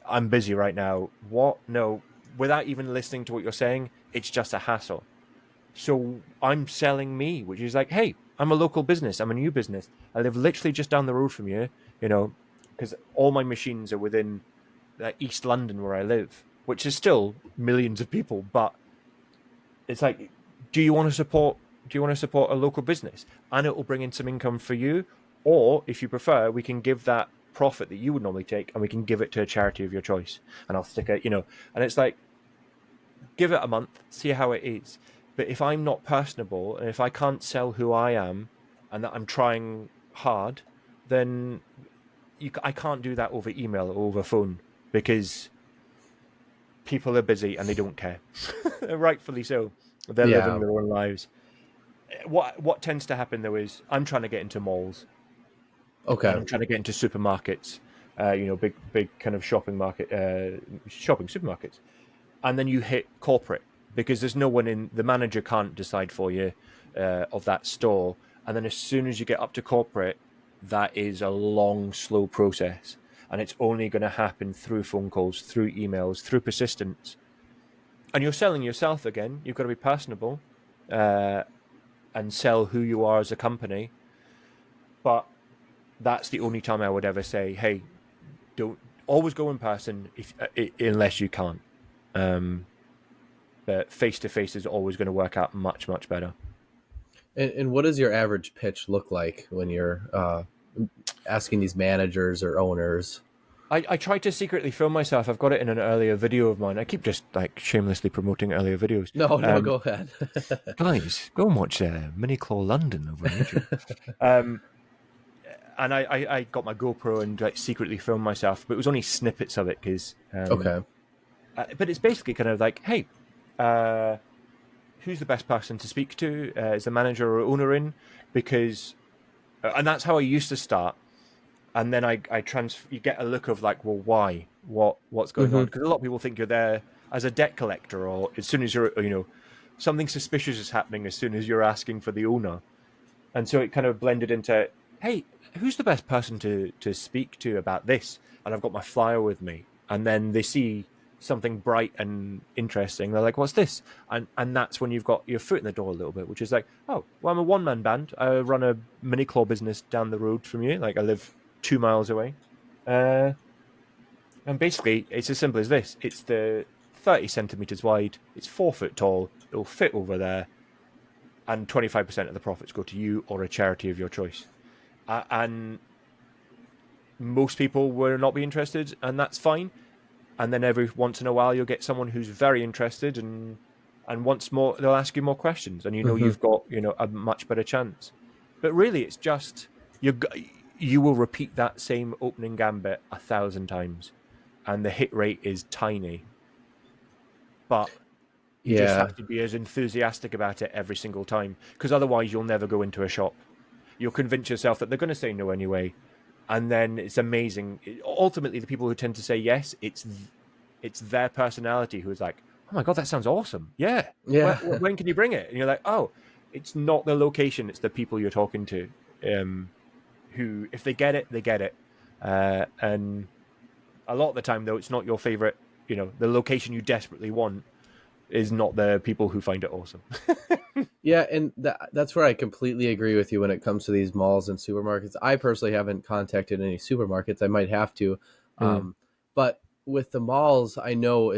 I'm busy right now. What? No. Without even listening to what you're saying, it's just a hassle. So I'm selling me, which is like, hey, I'm a local business. I'm a new business. I live literally just down the road from you, because all my machines are within East London where I live, which is still millions of people. But it's like, do you want to support a local business? And it will bring in some income for you. Or if you prefer, we can give that profit that you would normally take and we can give it to a charity of your choice. And I'll stick it, and it's like, give it a month, see how it is. But if I'm not personable and if I can't sell who I am and that I'm trying hard, then I can't do that over email or over phone because people are busy and they don't care. Rightfully so. They're living their own lives. What tends to happen though is I'm trying to get into malls. Okay. I'm trying to get into supermarkets, big kind of shopping supermarkets. And then you hit corporate because there's no one the manager can't decide for you of that store. And then as soon as you get up to corporate, that is a long, slow process. and it's only going to happen through phone calls, through emails, through persistence. And you're selling yourself again. You've got to be personable and sell who you are as a company. But that's the only time I would ever say, hey, don't always go in person unless you can't. But face-to-face is always going to work out much, much better. And what does your average pitch look like when you're asking these managers or owners? I try to secretly film myself. I've got it in an earlier video of mine. I keep just like shamelessly promoting earlier videos. No, go ahead. Guys, go and watch Mini Claw London over on YouTube. And I got my GoPro and like secretly filmed myself, but it was only snippets of it because. Okay. But it's basically kind of like, hey, who's the best person to speak to? Is the manager or owner in? Because, and that's how I used to start. And then you get a look of like, well, why? What's going on? Because a lot of people think you're there as a debt collector, or as soon as you're, something suspicious is happening as soon as you're asking for the owner. And so it kind of blended into, hey, who's the best person to speak to about this? And I've got my flyer with me. And then they see something bright and interesting. They're like, what's this? And that's when you've got your foot in the door a little bit, which is like, oh, well, I'm a one-man band. I run a mini claw business down the road from you. Like I live 2 miles away. And basically, it's as simple as this. It's the 30 centimeters wide. It's 4 foot tall. It'll fit over there. And 25% of the profits go to you or a charity of your choice. And most people will not be interested, and that's fine. And then every once in a while, you'll get someone who's very interested and wants more. They'll ask you more questions, and you've got a much better chance. But really, it's just you will repeat that same opening gambit 1,000 times, and the hit rate is tiny. But you just have to be as enthusiastic about it every single time, because otherwise you'll never go into a shop. You'll convince yourself that they're going to say no anyway. And then it's amazing. Ultimately, the people who tend to say yes, it's their personality who is like, oh my God, that sounds awesome. Yeah. When can you bring it? And you're like, oh, it's not the location. It's the people you're talking to who, if they get it, they get it. And a lot of the time, though, it's not your favorite, the location you desperately want is not the people who find it awesome. Yeah, and that's where I completely agree with you when it comes to these malls and supermarkets. I personally haven't contacted any supermarkets. I might have to. But with the malls, I know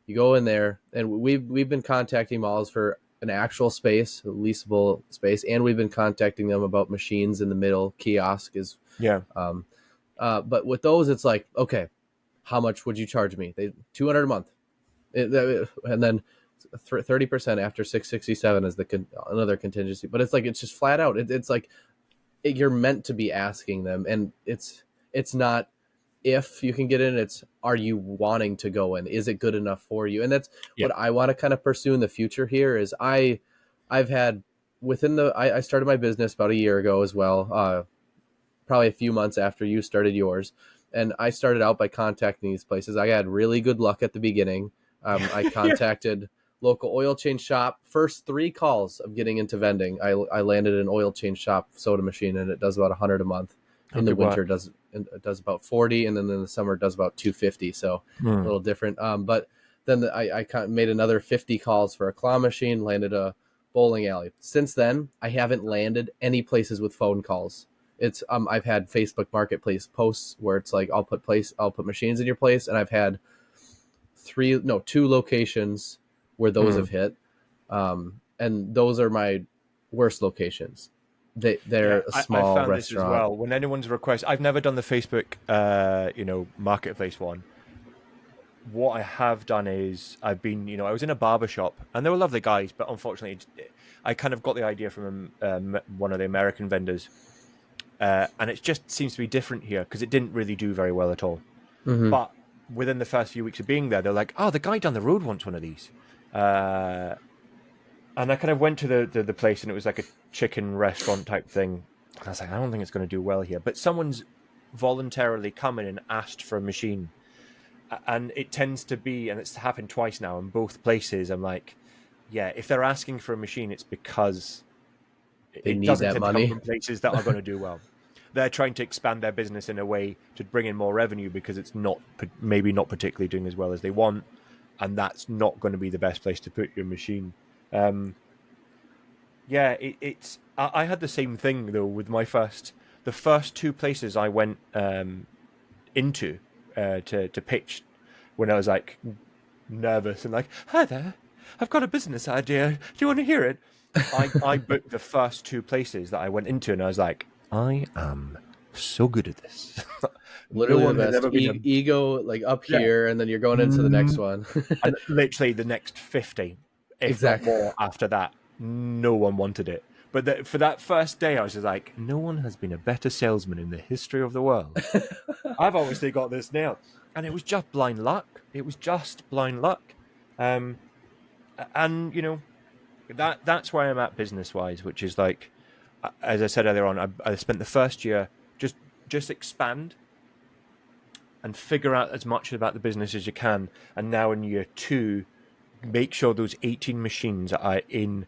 you go in there, and we've been contacting malls for an actual space, a leasable space, and we've been contacting them about machines in the middle. Kiosk is but with those, it's like, okay, how much would you charge me? $200 a month, and then 30% after 667 is another contingency. But it's like, it's just flat out. It's like you're meant to be asking them, and it's not if you can get in. It's, are you wanting to go in? Is it good enough for you? And that's what I want to kind of pursue in the future here. Is I've had I started my business about a year ago as well, probably a few months after you started yours. And I started out by contacting these places. I had really good luck at the beginning. I contacted local oil change shop. First 3 calls of getting into vending, I landed an oil change shop soda machine, and it does about $100 a month. In the winter, it does about 40, and then in the summer it does about 250. So a little different. But then I made another 50 calls for a claw machine, landed a bowling alley. Since then, I haven't landed any places with phone calls. It's I've had Facebook Marketplace posts where it's like, I'll put machines in your place, and I've had 2 locations where those have hit, and those are my worst locations. They're a small I found restaurant. This as well. When anyone's request, I've never done the Facebook, Marketplace one. What I have done is I've been, I was in a barber shop, and they were lovely guys, but unfortunately, I kind of got the idea from one of the American vendors, and it just seems to be different here because it didn't really do very well at all. But within the first few weeks of being there, they're like, oh, the guy down the road wants one of these. And I kind of went to the place, and it was like a chicken restaurant type thing. And I was like, I don't think it's going to do well here. But someone's voluntarily come in and asked for a machine. And it tends to be, and it's happened twice now in both places. I'm like, yeah, if they're asking for a machine, it's because they need doesn't that tend money to come from places that are going to do well. they're trying to expand their business in a way to bring in more revenue because it's maybe not particularly doing as well as they want, and that's not going to be the best place to put your machine. I had the same thing though with the first two places I went into to pitch when I was like nervous and like, hi there, I've got a business idea. Do you want to hear it? I booked the first two places that I went into, and I was like, I am so good at this. Literally the best. Ego like up here, and then you're going into the next one. And literally the next 50, if not more after that, no one wanted it. But for that first day, I was just like, no one has been a better salesman in the history of the world. I've obviously got this nailed. And it was just blind luck. And, you know, that's where I'm at business-wise, which is like, as I said earlier on, I spent the first year just expand and figure out as much about the business as you can. And now in year 2, make sure those 18 machines are in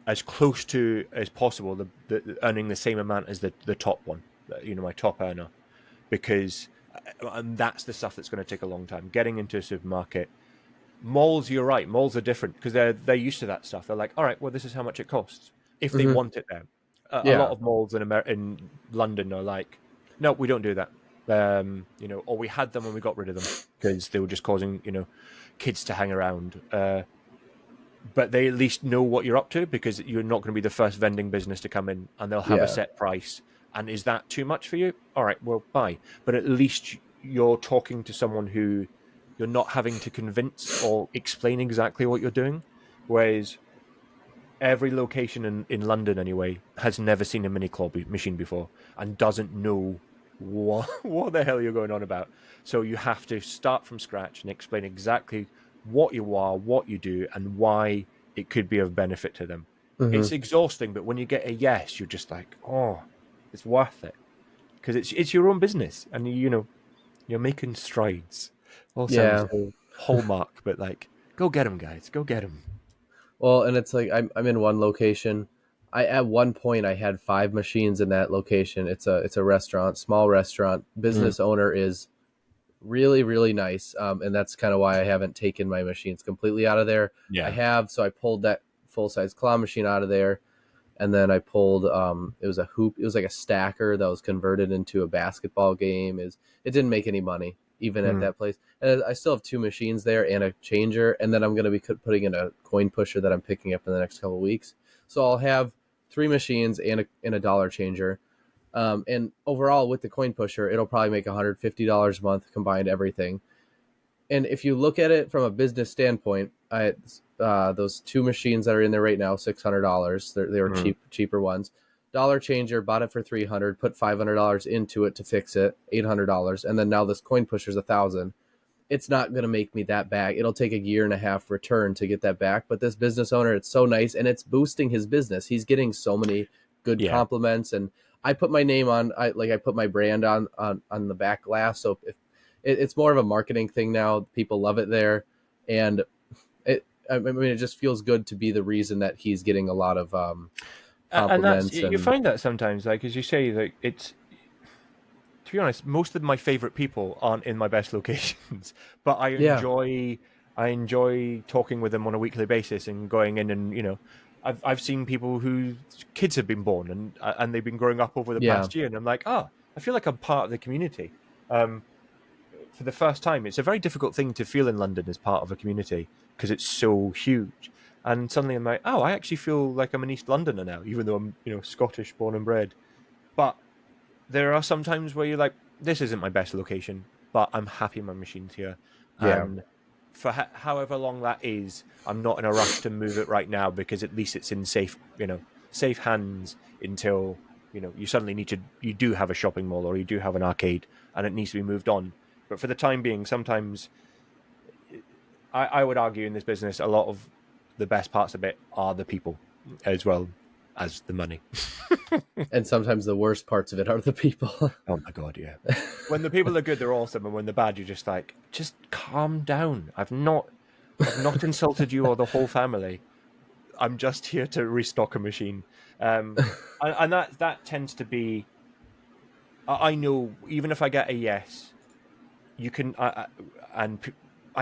as close to as possible, the earning the same amount as the top one, you know, my top earner, because and that's the stuff that's going to take a long time. Getting into a supermarket, malls, you're right, malls are different because they're used to that stuff. They're like, all right, well, this is how much it costs if they want it there. A lot of malls in London are like, no, we don't do that. You know, or we had them and we got rid of them because they were just causing, you know, kids to hang around. But they at least know what you're up to because you're not going to be the first vending business to come in, and they'll have a set price. And is that too much for you? All right, well, bye. But at least you're talking to someone who you're not having to convince or explain exactly what you're doing. Whereas every location in London, anyway, has never seen a mini claw machine before and doesn't know what the hell you're going on about. So you have to start from scratch and explain exactly what you are, what you do, and why it could be of benefit to them. It's exhausting, but when you get a yes, you're just like, oh, it's worth it because it's your own business, and you know you're making strides. All sounds so hallmark, but like, go get them, guys, go get them. Well, and it's like I'm in one location. At one point I had 5 machines in that location. It's a restaurant, small restaurant. Business owner is really, really nice. And that's kind of why I haven't taken my machines completely out of there. I have, so I pulled that full-size claw machine out of there. And then I pulled, it was a hoop. It was like a stacker that was converted into a basketball game. It didn't make any money, even at that place. And I still have 2 machines there and a changer. And then I'm going to be putting in a coin pusher that I'm picking up in the next couple of weeks. So I'll have 3 machines and a dollar changer. And overall, with the coin pusher, it'll probably make $150 a month combined everything. And if you look at it from a business standpoint, those 2 machines that are in there right now, $600. They were cheaper ones. Dollar changer, bought it for $300, put $500 into it to fix it, $800, and then now this coin pusher's $1,000. It's not going to make me that back. It'll take a year and a half return to get that back. But this business owner, it's so nice, and it's boosting his business. He's getting so many good compliments, and I put my name on. I put my brand on the back glass. So if it's more of a marketing thing now, people love it there, and it just feels good to be the reason that he's getting a lot of compliments. And you find that sometimes, like as you say, like it's. To be honest, most of my favorite people aren't in my best locations, but I enjoy talking with them on a weekly basis and going in and, you know, I've seen people whose kids have been born and they've been growing up over the past year, and I'm like, I feel like I'm part of the community. For the first time, it's a very difficult thing to feel in London as part of a community because it's so huge. And suddenly I'm like, I actually feel like I'm an East Londoner now, even though I'm, you know, Scottish born and bred. But there are some times where you're like, this isn't my best location, but I'm happy my machine's here. And for however long that is, I'm not in a rush to move it right now because at least it's in safe hands until, you know, you do have a shopping mall or you do have an arcade and it needs to be moved on. But for the time being, sometimes I would argue in this business, a lot of the best parts of it are the people as well as the money. And sometimes the worst parts of it are the people. Oh my God, yeah. When the people are good, they're awesome. And when they're bad, you're just like, just calm down. I've not insulted you or the whole family. I'm just here to restock a machine. And that tends to be I know even if I get a yes, you can, I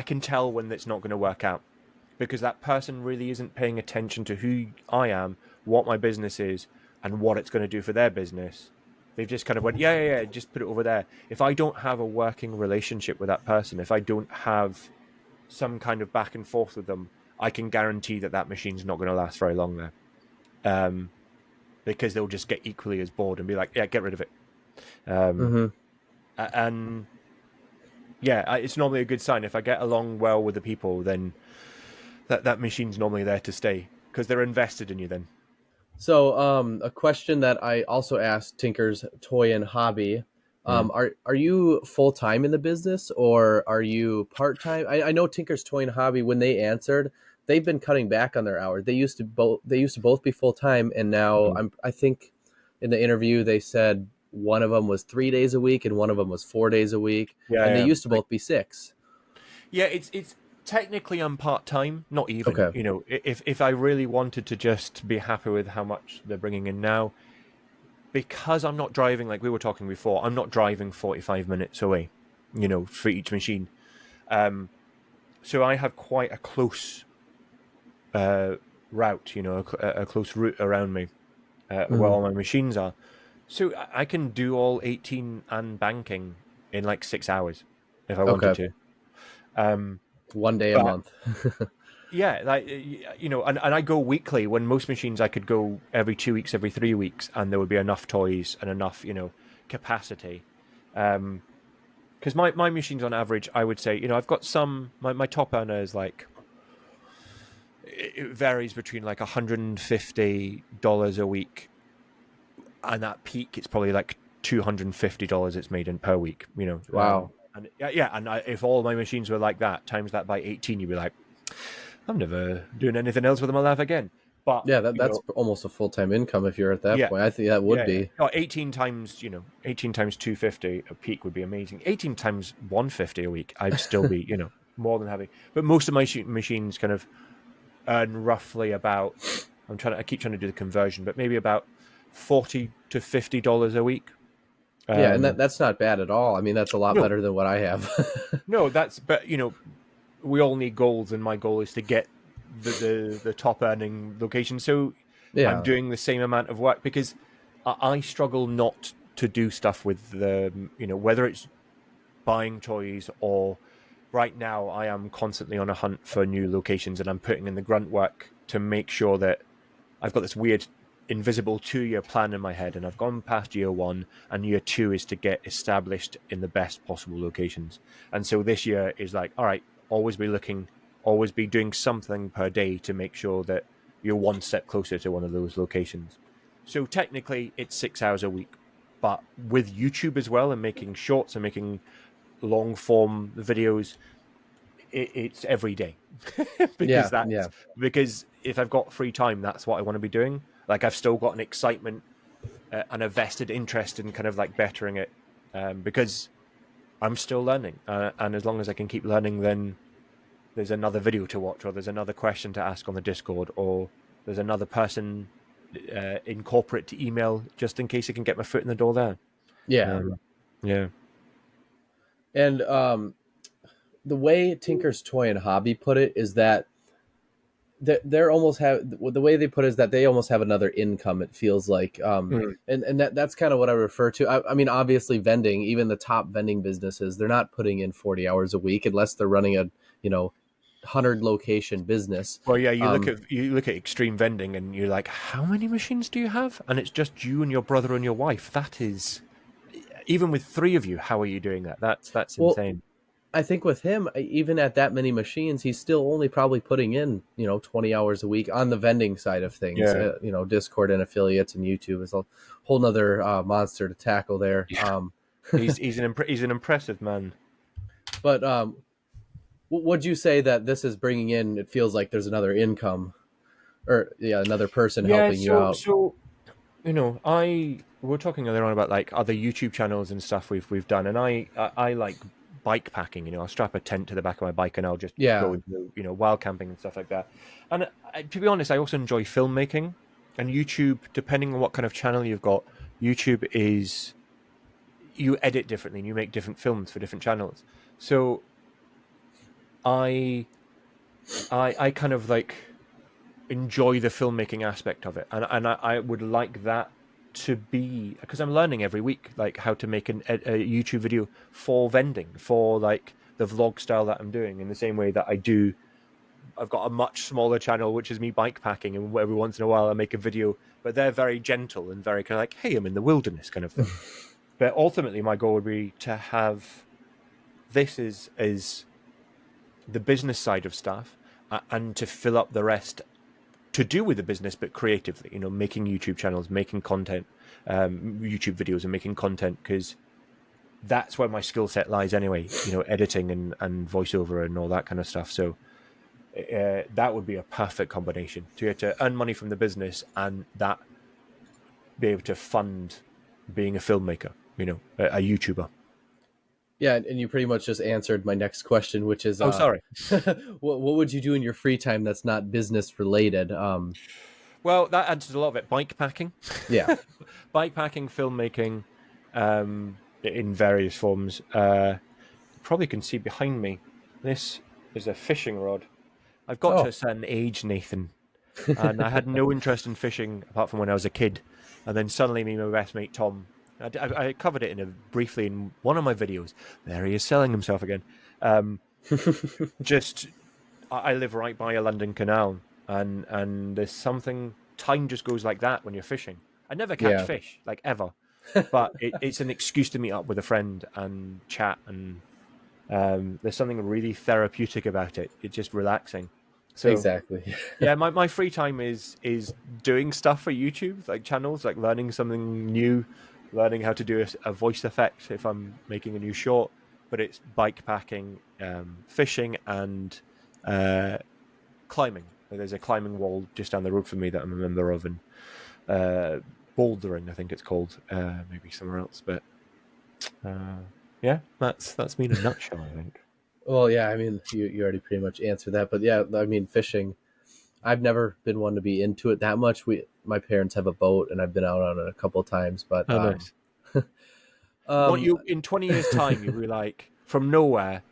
can tell when it's not going to work out, because that person really isn't paying attention to who I am, what my business is, and what it's going to do for their business. They've just kind of went, yeah, just put it over there. If I don't have a working relationship with that person, if I don't have some kind of back and forth with them, I can guarantee that machine's not going to last very long there. Because they'll just get equally as bored and be like, yeah, get rid of it. And yeah, it's normally a good sign. If I get along well with the people, then that machine's normally there to stay, because they're invested in you then. So a question that I also asked Tinker's Toy and Hobby, are you full-time in the business, or are you part-time? I know Tinker's Toy and Hobby, when they answered, they've been cutting back on their hours. They used to both be full-time, and now I think in the interview they said one of them was 3 days a week and one of them was 4 days a week. They used to both be 6. Yeah, it's technically I'm part-time, not even. Okay. You know, if I really wanted to just be happy with how much they're bringing in now, because I'm not driving, like we were talking before, I'm not driving 45 minutes away, you know, for each machine. So I have quite a close route, you know, a close route around me where all my machines are. So I can do all 18 and banking in like 6 hours if I wanted to. 1 day a month. Yeah, like, you know, and I go weekly, when most machines I could go every 2 weeks, every 3 weeks, and there would be enough toys and enough, you know, capacity. Because my machines on average, I would say, you know, I've got some, my top earner is like, it varies between like $150 a week, and at peak it's probably like $250 it's made in per week, you know. Wow. And if all my machines were like that, times that by 18, you'd be like, I'm never doing anything else with my life again. But yeah, that's almost a full-time income if you're at that point. I think that would be. Oh, 18 times 250 a peak would be amazing. 18 times 150 a week, I'd still be, you know, more than happy. But most of my machines kind of earn roughly about, I keep trying to do the conversion, but maybe about $40 to $50 a week. Yeah, and that's not bad at all. I mean, that's a lot better than what I have. No, but you know, we all need goals, and my goal is to get the top earning location. So I'm doing the same amount of work, because I struggle not to do stuff with the, you know, whether it's buying toys or right now I am constantly on a hunt for new locations, and I'm putting in the grunt work to make sure that I've got this weird invisible 2-year plan in my head, and I've gone past year 1, and year 2 is to get established in the best possible locations. And so this year is like, all right, always be looking, always be doing something per day to make sure that you're one step closer to one of those locations. So technically it's 6 hours a week, but with YouTube as well, and making shorts and making long form videos, it's every day. Because if I've got free time, that's what I want to be doing. Like, I've still got an excitement and a vested interest in kind of like bettering it, because I'm still learning. And as long as I can keep learning, then there's another video to watch, or there's another question to ask on the Discord, or there's another person in corporate to email, just in case I can get my foot in the door there. Yeah. Yeah. And the way Tinker's Toy and Hobby put it is that they're almost have, the way they put it is that they almost have another income, it feels like. And that's kind of what I refer to. I mean, obviously vending, even the top vending businesses, they're not putting in 40 hours a week unless they're running a, you know, 100 location business. Well, yeah, you look at extreme vending and you're like, how many machines do you have? And it's just you and your brother and your wife. That is, even with 3 of you, how are you doing that? That's insane. I think with him, even at that many machines, he's still only probably putting in, 20 hours a week on the vending side of things. Yeah. Discord and affiliates and YouTube is a whole nother monster to tackle there. Yeah. He's an impressive man. But would you say that this is bringing in? It feels like there's another income, or another person helping you out. So, we're talking earlier on about like other YouTube channels and stuff we've done, and I like bike packing. I'll strap a tent to the back of my bike and I'll just go and do, wild camping and stuff like that. And to be honest, I also enjoy filmmaking, and YouTube, depending on what kind of channel you've got, YouTube is, you edit differently and you make different films for different channels. So I kind of like enjoy the filmmaking aspect of it, and I would like that to be, because I'm learning every week like how to make a YouTube video for vending, for like the vlog style that I'm doing, in the same way that I've got a much smaller channel which is me bike packing, and every once in a while I make a video, but they're very gentle and very kind of like, hey, I'm in the wilderness kind of thing. But ultimately my goal would be to have this is the business side of stuff, and to fill up the rest to do with the business, but creatively, making YouTube channels, making content, YouTube videos, and making content, because that's where my skill set lies anyway, editing and voiceover and all that kind of stuff. So that would be a perfect combination to get to earn money from the business and that be able to fund being a filmmaker, a YouTuber. Yeah, and you pretty much just answered my next question, which is, sorry. what would you do in your free time that's not business related? Well, that answers a lot of it. Bike packing. Yeah. Bike packing, filmmaking, in various forms. Probably can see behind me. This is a fishing rod. I've got to a certain age, Nathan, and I had no interest in fishing apart from when I was a kid. And then suddenly me and my best mate, Tom, I covered it briefly in one of my videos. There he is selling himself again. I live right by a London canal, and there's something, time just goes like that when you're fishing. I never catch fish, like ever, but it's an excuse to meet up with a friend and chat, and there's something really therapeutic about it. It's just relaxing. So, exactly. Yeah, my free time is doing stuff for YouTube, like channels, like learning something new, learning how to do a voice effect if I'm making a new short, but it's bike packing, fishing, and climbing. There's a climbing wall just down the road from me that I'm a member of, and bouldering, I think it's called, maybe somewhere else. But yeah, that's me in a nutshell, I think. Well, yeah, I mean, you already pretty much answered that, but yeah, I mean, fishing, I've never been one to be into it that much. My parents have a boat, and I've been out on it a couple of times, but nice. In 20 years' time, you'll be like, from nowhere,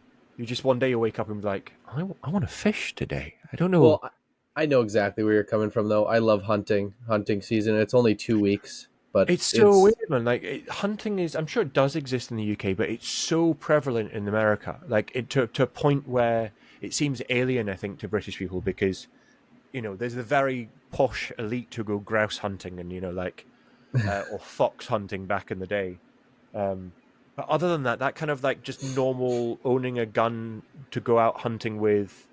one day you wake up and be like, I want to fish today. I don't know. Well, I know exactly where you're coming from, though. I love hunting season. It's only 2 weeks, but it's so weird, man. Like hunting is, I'm sure it does exist in the UK, but it's so prevalent in America. Like to a point where it seems alien, I think, to British people, because there's the very posh elite who go grouse hunting and or fox hunting back in the day. But other than that kind of like just normal owning a gun to go out hunting with,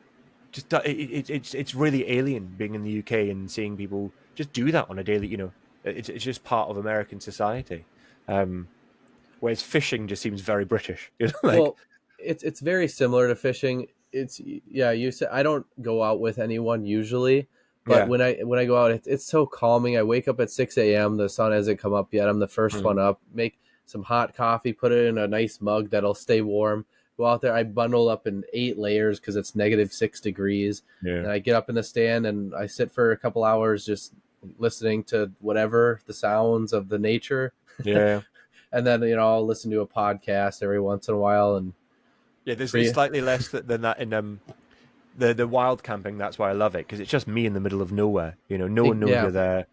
just it's really alien being in the UK and seeing people just do that on a daily. It's just part of American society. Whereas fishing just seems very British. Well, it's very similar to fishing. You said I don't go out with anyone usually, but when I go out, it's so calming. I wake up at 6 a.m. The sun hasn't come up yet. I'm the first one up. Make some hot coffee, put it in a nice mug that'll stay warm. Go out there. I bundle up in 8 layers because it's -6 degrees. Yeah. And I get up in the stand and I sit for a couple hours just listening to whatever the sounds of the nature. Yeah. And then I'll listen to a podcast every once in a while. And yeah, there's slightly less than that in the wild camping. That's why I love it, because it's just me in the middle of nowhere. No one knows you're there.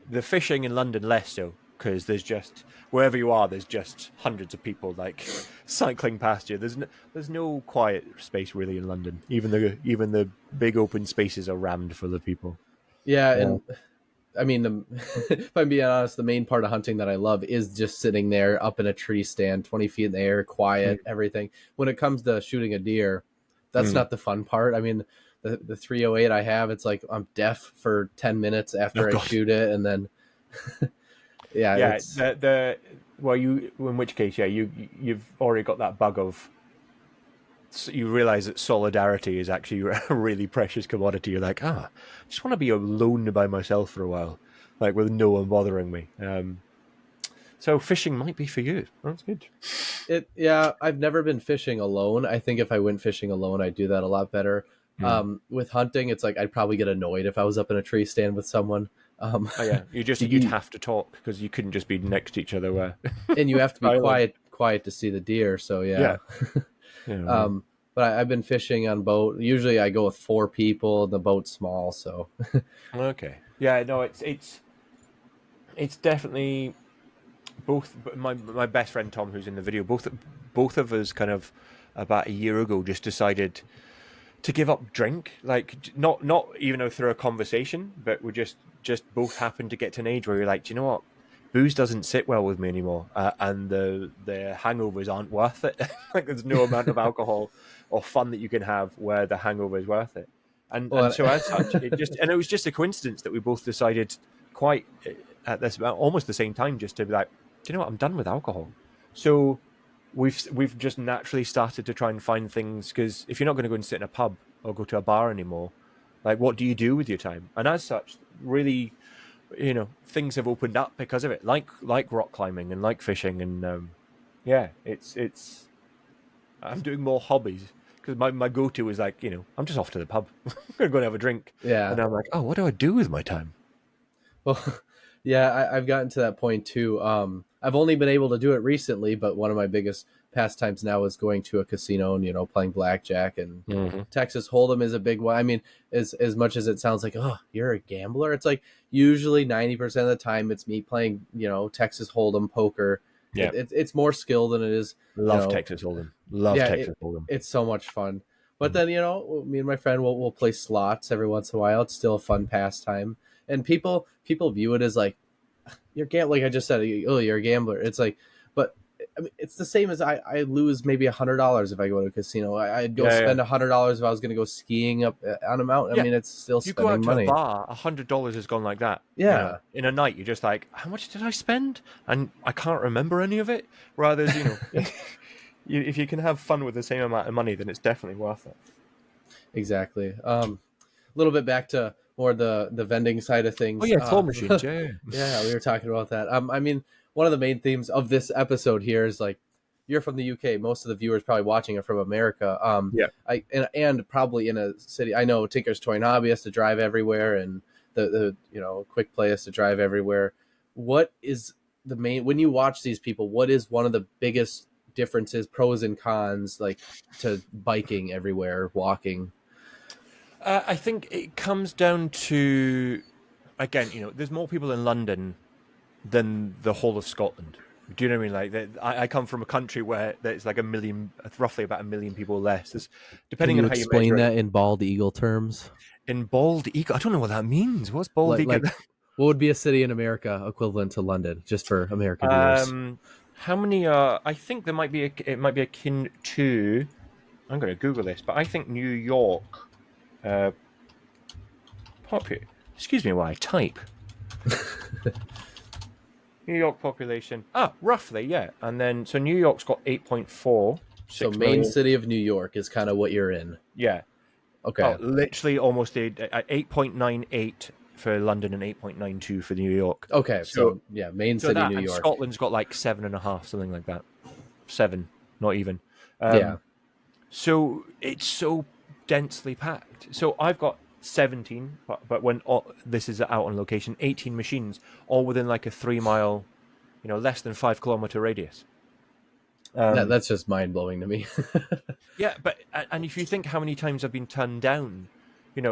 The fishing in London less so, because there's just, wherever you are, there's just hundreds of people like cycling past you. There's no quiet space really in London. Even the big open spaces are rammed full of people. Yeah. And I mean, if I'm being honest, the main part of hunting that I love is just sitting there up in a tree stand, 20 feet in the air, quiet, everything. When it comes to shooting a deer, that's not the fun part. I mean, the 308 I have, it's like I'm deaf for 10 minutes after I shoot it, and then in which case, you've already got that bug of, you realize that solidarity is actually a really precious commodity. You're like, I just want to be alone by myself for a while, like with no one bothering me. So fishing might be for you. That's good. I've never been fishing alone. I think if I went fishing alone, I'd do that a lot better. With hunting, it's like I'd probably get annoyed if I was up in a tree stand with someone. You'd have to talk, because you couldn't just be next to each other. And you have to be quiet to see the deer. So Yeah. Yeah. But I've been fishing on boat. Usually I go with 4 people. The boat's small, so Okay. Yeah. No, it's definitely both. My best friend Tom, who's in the video, both of us kind of about a year ago just decided to give up drink. Like not even through a conversation, but we just both happened to get to an age where you're like, do you know what? Booze doesn't sit well with me anymore, and the hangovers aren't worth it. Like there's no amount of alcohol or fun that you can have where the hangover is worth it. And so as such, it was just a coincidence that we both decided quite at this almost the same time just to be like, do you know what? I'm done with alcohol. So we've just naturally started to try and find things, because if you're not going to go and sit in a pub or go to a bar anymore, like what do you do with your time? And as such, really, things have opened up because of it, like rock climbing and like fishing, and it's I'm doing more hobbies, because my go-to is like, I'm just off to the pub. I'm gonna go and have a drink. yeah. And I'm like, oh, what do I do with my time? Well, yeah, I've gotten to that point too. I've only been able to do it recently, but one of my biggest pastimes now is going to a casino and playing blackjack, and Texas Hold'em is a big one. I mean, as much as it sounds like, oh, you're a gambler, it's like usually 90% of the time it's me playing Texas Hold'em poker. Yeah, it's more skill than it is. Love Texas Hold'em. Texas Hold'em. It's so much fun. But then me and my friend will play slots every once in a while. It's still a fun pastime, and people view it as like, you're like I just said, oh, you're a gambler. It's like, but I mean, it's the same as I lose maybe $100 if I go to a casino. I'd go spend $100 if I was going to go skiing up on a mountain. I mean, it's still spending money. You go out to a bar, $100 has gone like that. Yeah. In a night, you're just like, how much did I spend? And I can't remember any of it. Whereas, if you can have fun with the same amount of money, then it's definitely worth it. Exactly. A little bit back to more the vending side of things. Oh yeah, claw machines. Yeah. Yeah, we were talking about that. I mean, one of the main themes of this episode here is like, you're from the UK. Most of the viewers probably watching are from America. And probably in a city. I know Tinker's Toy and Hobby has to drive everywhere, and the Quick Play has to drive everywhere. What is the main, when you watch these people, what is one of the biggest differences, pros and cons, like to biking everywhere, walking? I think it comes down to, again, there's more people in London than the whole of Scotland. Do you know what I mean? Like, I come from a country where there's like roughly about 1 million people less. There's, depending on how you explain that in bald eagle terms. In bald eagle, I don't know what that means. What's bald eagle? Like, what would be a city in America equivalent to London, just for American viewers? How many are? I think it might be akin to. I'm going to Google this, but I think New York. Excuse me while I type. New York population. Roughly, yeah. And then, so New York's got 8.4. So main city of New York is kind of what you're in. Yeah. Okay. Literally almost 8.98 for London and 8.92 for New York. Okay. So yeah, main city New York. Scotland's got like 7.5, something like that. 7, not even. Yeah. So it's so densely packed. So I've got 17, but when this is out on location, 18 machines, all within like a 3 mile, less than 5 kilometer radius. That's just mind blowing to me. Yeah, but and if you think how many times I've been turned down,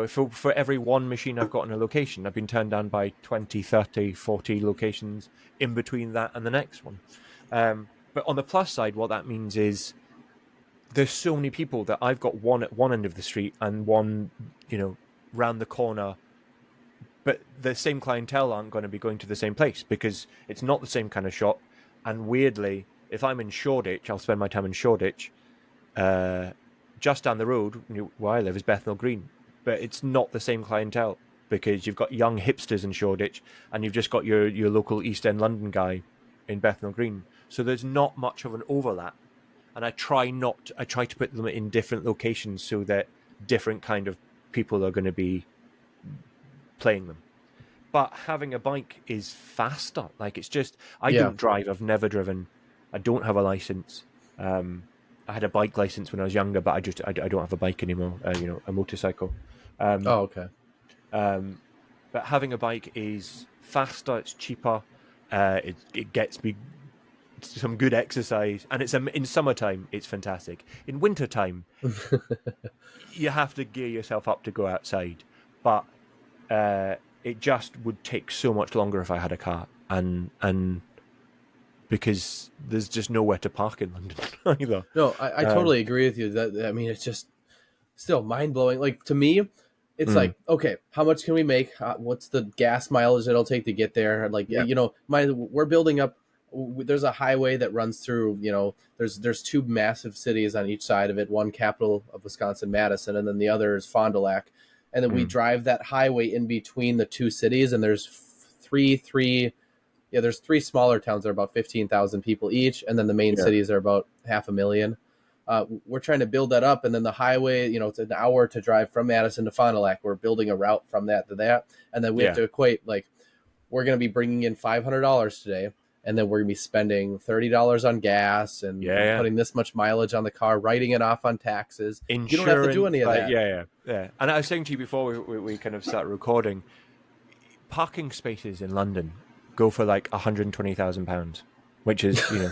for every one machine I've got in a location, I've been turned down by 20, 30, 40 locations in between that and the next one. But on the plus side, what that means is there's so many people that I've got one at one end of the street and one, round the corner, but the same clientele aren't going to be going to the same place because it's not the same kind of shop. And weirdly, if I'm in Shoreditch, I'll spend my time in Shoreditch. Just down the road, where I live, is Bethnal Green, but it's not the same clientele because you've got young hipsters in Shoreditch and you've just got your local East End London guy in Bethnal Green. So there's not much of an overlap. And I try to put them in different locations so that different kind of people are going to be playing them. But having a bike is faster. Like, it's just, I don't drive. I've never driven. I don't have a license. I had a bike license when I was younger, but I don't have a bike anymore. A motorcycle. Okay. But having a bike is faster. It's cheaper. It gets me some good exercise, and it's in summertime it's fantastic. In wintertime, you have to gear yourself up to go outside, but it just would take so much longer if I had a car, and because there's just nowhere to park in London either. No, I totally agree with you. That I mean, it's just still mind blowing. Like to me, it's like, okay, how much can we make? What's the gas mileage it'll take to get there? Like, you know, we're building up. There's a highway that runs through. You know, there's two massive cities on each side of it. One capital of Wisconsin, Madison, and then the other is Fond du Lac. And then we drive that highway in between the two cities, and there's there's three smaller towns that are about 15,000 people each, and then the main cities are about 500,000. We're trying to build that up, and then the highway, you know, it's an hour to drive from Madison to Fond du Lac. We're building a route from that to that, and then we have to equate, like, we're going to be bringing in $500 today, and then we're going to be spending $30 on gas and putting this much mileage on the car, writing it off on taxes. Insurance, you don't have to do any of that. Yeah. And I was saying to you before we kind of started recording, parking spaces in London go for like £120,000, which is, you know,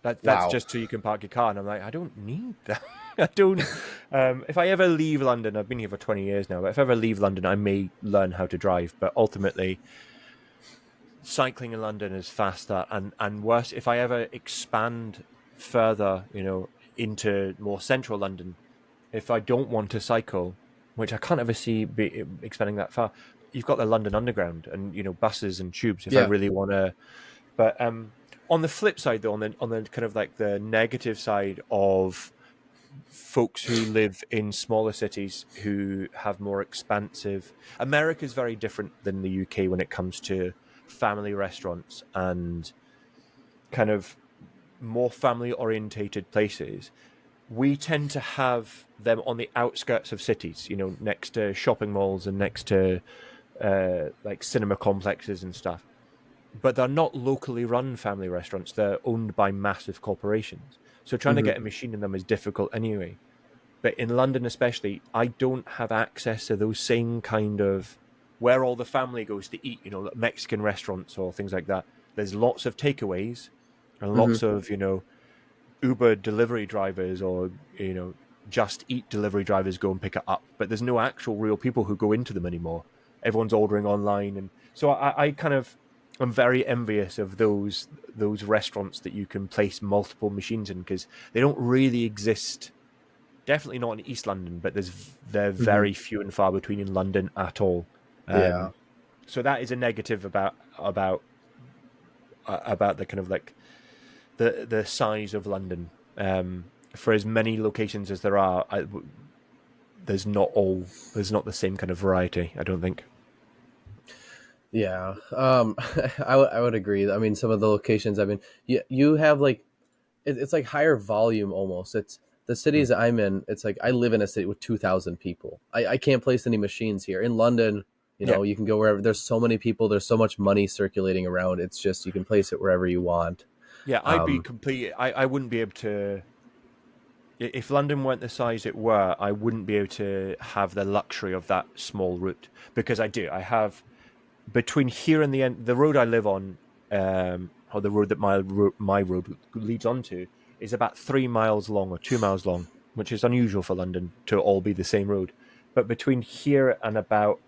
that's just so you can park your car. And I'm like, I don't need that. I don't. If I ever leave London, I've been here for 20 years now, but if I ever leave London, I may learn how to drive. But ultimately, cycling in London is faster, and worse, if I ever expand further, you know, into more central London, if I don't want to cycle, which I can't ever see expanding that far, you've got the London Underground and, you know, buses and tubes if I really want to. But on the flip side, though, on the kind of like the negative side of folks who live in smaller cities who have more expansive, America's very different than the UK when it comes to family restaurants and kind of more family orientated places. We tend to have them on the outskirts of cities, you know, next to shopping malls and next to like cinema complexes and stuff. But they're not locally run family restaurants. They're owned by massive corporations. So trying to get a machine in them is difficult anyway. But in London especially, I don't have access to those same kind of where all the family goes to eat, you know, Mexican restaurants or things like that. There's lots of takeaways and lots of, you know, Uber delivery drivers or, you know, Just Eat delivery drivers go and pick it up. But there's no actual real people who go into them anymore. Everyone's ordering online. And so I kind of am very envious of those restaurants that you can place multiple machines in, because they don't really exist. Definitely not in East London, but they're very few and far between in London at all. So that is a negative about the kind of like the size of London. For as many locations as there are, there's not the same kind of variety, I don't think. Yeah, I would agree. I mean, some of the locations, I mean, you have like, it's like higher volume almost. It's the cities I'm in. It's like I live in a city with 2,000 people. I can't place any machines here. In London, you know, you can go wherever. There's so many people. There's so much money circulating around. It's just, you can place it wherever you want. Yeah, I'd be completely. I wouldn't be able to. If London weren't the size it were, I wouldn't be able to have the luxury of that small route, because I have between here and the end, the road I live on, or the road that my road leads onto, is about 3 miles long or 2 miles long, which is unusual for London to all be the same road. But between here and about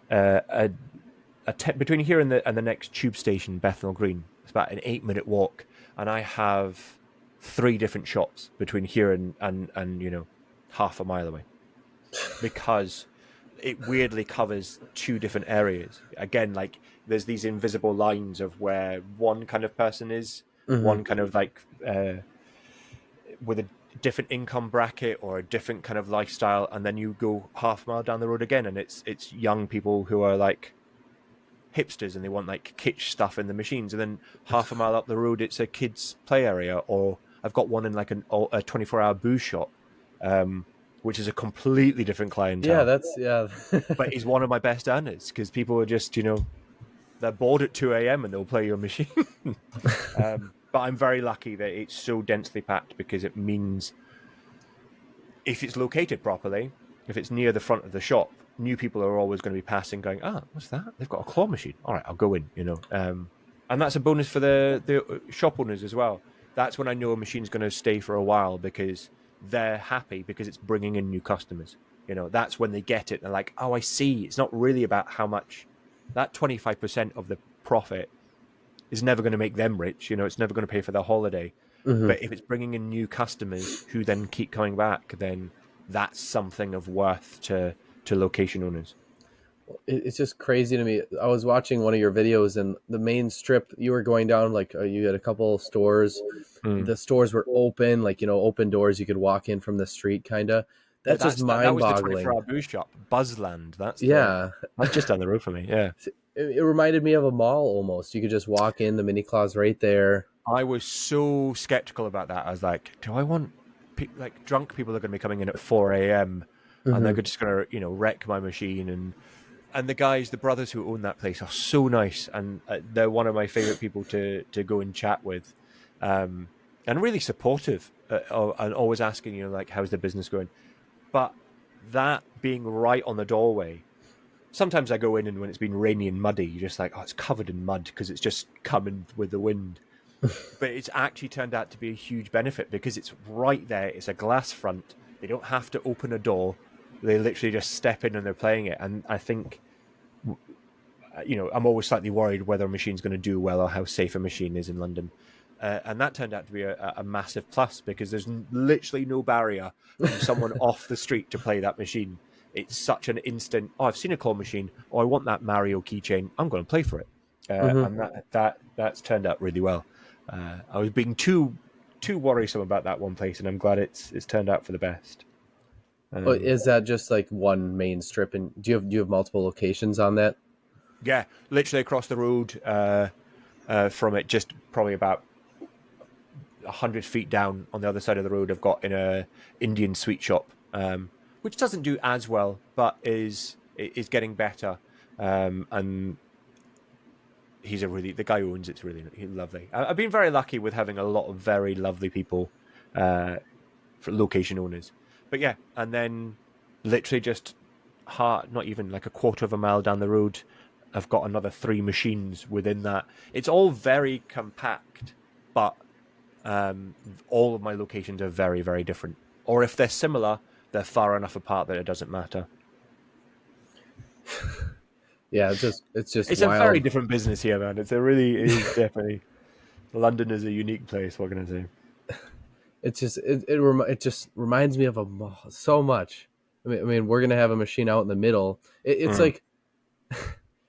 between here and the next tube station, Bethnal Green, it's about an 8-minute walk, and I have 3 different shops between here and you know, half a mile away, because it weirdly covers 2 different areas. Again, like there's these invisible lines of where one kind of person is, one kind of like with a different income bracket or a different kind of lifestyle, and then you go half a mile down the road again, and it's young people who are like hipsters and they want like kitsch stuff in the machines, and then half a mile up the road it's a kids play area, or I've got one in like a 24-hour booze shop, which is a completely different clientele. But he's one of my best earners, because people are just, you know, they're bored at 2 a.m. and they'll play your machine. But I'm very lucky that it's so densely packed, because it means if it's located properly, if it's near the front of the shop, new people are always going to be passing going, what's that? They've got a claw machine. All right, I'll go in, you know. And that's a bonus for the shop owners as well. That's when I know a machine's going to stay for a while because they're happy because it's bringing in new customers. That's when they get it. They're like, oh, I see. It's not really about how much. That 25% of the profit is never going to make them rich. It's never going to pay for their holiday. Mm-hmm. But if it's bringing in new customers who then keep coming back, then that's something of worth to location owners. It's just crazy to me. I was watching one of your videos, and the main strip you were going down, like you had a couple stores. The stores were open, like open doors. You could walk in from the street, kind of. That's just mind-boggling. That was the 24-hour booze shop, Buzzland. That's just down the road for me. Yeah, it reminded me of a mall almost. You could just walk in, the mini claws right there. I was so skeptical about that. I was like, do I want drunk people are going to be coming in at 4 a.m. and they're just going to wreck my machine and the brothers who own that place are so nice, and they're one of my favorite people to go and chat with, and really supportive, and always asking how's the business going. But that being right on the doorway, sometimes I go in and when it's been rainy and muddy, you're just like, oh, it's covered in mud because it's just coming with the wind. But it's actually turned out to be a huge benefit because it's right there. It's a glass front. They don't have to open a door. They literally just step in and they're playing it. And I think, I'm always slightly worried whether a machine's going to do well or how safe a machine is in London. And that turned out to be a massive plus because there's literally no barrier from someone off the street to play that machine. It's such an instant, oh, I've seen a claw machine. Oh, I want that Mario keychain. I'm going to play for it. And that's turned out really well. I was being too worrisome about that one place, and I'm glad it's turned out for the best. Is that just like one main strip? And do you have multiple locations on that? Yeah, literally across the road from it, just probably about 100 feet down on the other side of the road. I've got in a Indian sweet shop, which doesn't do as well, but is getting better. And the guy who owns it's really lovely. I've been very lucky with having a lot of very lovely people for location owners. But yeah, and then literally just not even like a quarter of a mile down the road, I've got another 3 machines within that. It's all very compact, but all of my locations are very, very different. Or if they're similar, they're far enough apart that it doesn't matter. Yeah, it's wild. A very different business here, man. It is definitely. London is a unique place. What can I say? It just reminds me of so much. I mean, we're gonna have a machine out in the middle. It's like,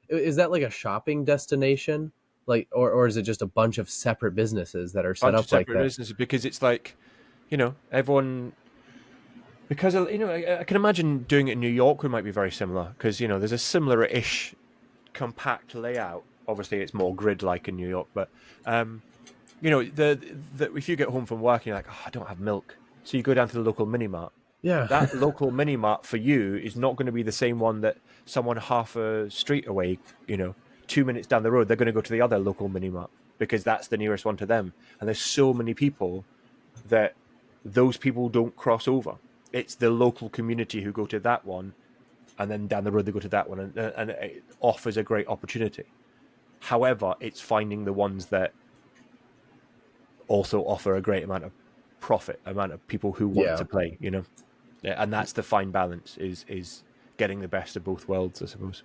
is that like a shopping destination, like, or is it just a bunch of separate businesses that are set up like that? Businesses, because it's like, everyone. Because I can imagine doing it in New York. It might be very similar because there's a similar-ish compact layout. Obviously, it's more grid-like in New York, but if you get home from work, you're like, oh, I don't have milk, so you go down to the local mini mart. Yeah, that local mini mart for you is not going to be the same one that someone half a street away, 2 minutes down the road, they're going to go to the other local mini mart because that's the nearest one to them. And there's so many people that those people don't cross over. It's the local community who go to that one, and then down the road they go to that one, and it offers a great opportunity. However, it's finding the ones that also offer a great amount of profit, amount of people who want to play, and that's the fine balance is getting the best of both worlds, I suppose.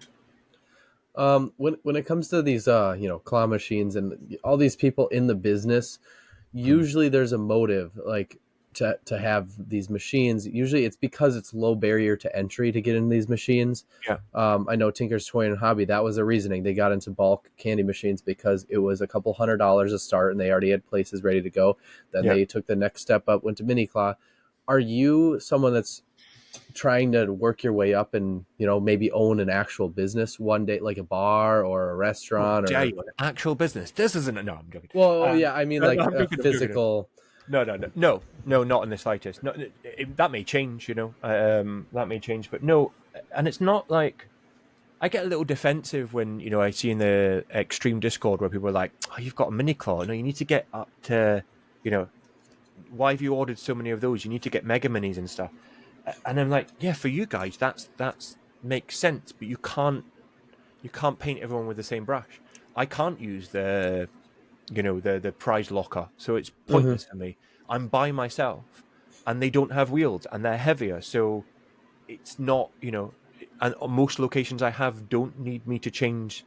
When it comes to these claw machines and all these people in the business, usually there's a motive, like to have these machines. Usually it's because it's low barrier to entry to get into these machines. Yeah. I know Tinker's Toy and Hobby, that was a reasoning. They got into bulk candy machines because it was a couple $100 a start and they already had places ready to go. Then they took the next step up, went to mini claw. Are you someone that's trying to work your way up and maybe own an actual business one day, like a bar or a restaurant? An actual business? This isn't no, I'm joking. Well, I mean, like a physical. No, not in the slightest. No, that may change, that may change, but no. And it's not like I get a little defensive when I see in the extreme Discord where people are like, "Oh, you've got a mini claw. No, you need to get up to, why have you ordered so many of those? You need to get mega minis and stuff." And I'm like, yeah, for you guys, that's makes sense, but you can't paint everyone with the same brush. I can't use the the prize locker, so it's pointless for me. I'm by myself, and they don't have wheels, and they're heavier, so it's not, and most locations I have don't need me to change,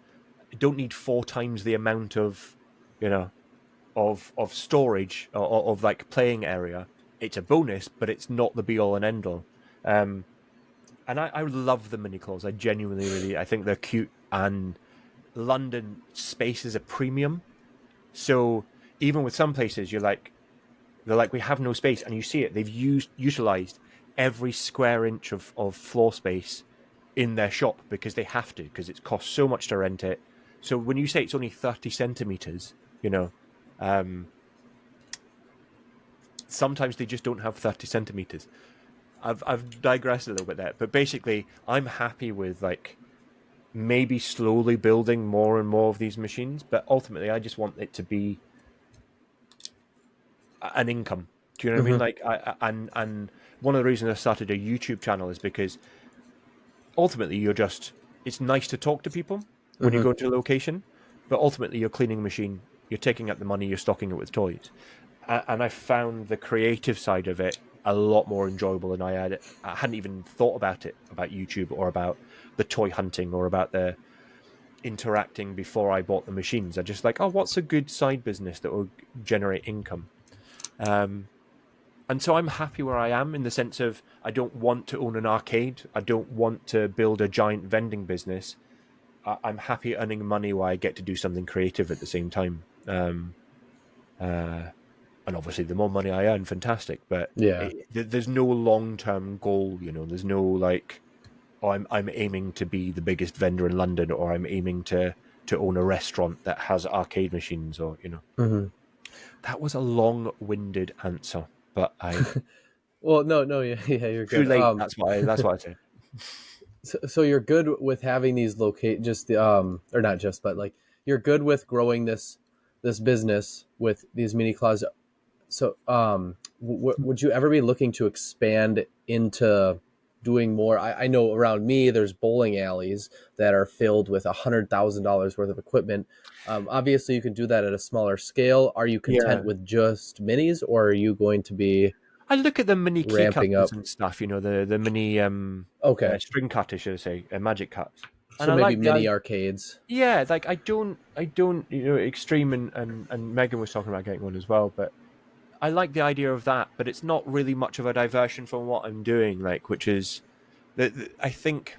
don't need 4 times the amount of, of storage or of like playing area. It's a bonus, but it's not the be all and end all. And I love the mini claws. I genuinely really, I think they're cute, and London space is a premium. So even with some places, they're like, we have no space, and you see it. They've utilized every square inch of floor space in their shop because they have to, because it costs so much to rent it. So when you say it's only 30 centimeters, sometimes they just don't have 30 centimeters. I've digressed a little bit there, but basically I'm happy with like maybe slowly building more and more of these machines, but ultimately I just want it to be an income. Do you know what I mean? Like, and one of the reasons I started a YouTube channel is because ultimately it's nice to talk to people when you go to a location, but ultimately you're cleaning a machine, you're taking out the money, you're stocking it with toys. And I found the creative side of it a lot more enjoyable than I hadn't even thought about YouTube or about the toy hunting or about the interacting before I bought the machines. I just like, what's a good side business that will generate income? And so I'm happy where I am, in the sense of I don't want to own an arcade. I don't want to build a giant vending business. I'm happy earning money while I get to do something creative at the same time. And obviously the more money I earn, fantastic. But there's no long-term goal, There's no like, I'm aiming to be the biggest vendor in London, or I'm aiming to own a restaurant that has arcade machines, or That was a long-winded answer, but I. Well, no, yeah, you're good. Too late. That's what I say. So you're good with having these or not just, but like you're good with growing this business with these mini claws. So, would you ever be looking to expand into doing more? I know around me, there's bowling alleys that are filled with $100,000 worth of equipment. Obviously, you can do that at a smaller scale. Are you content with just minis, or are you going to be? I look at the mini key ramping cutters up and stuff. The mini string cutters, should I say, magic cuts. So maybe mini arcades. Yeah, like I don't. Extreme and Megan was talking about getting one as well, but I like the idea of that. But it's not really much of a diversion from what I'm doing, which is, I think.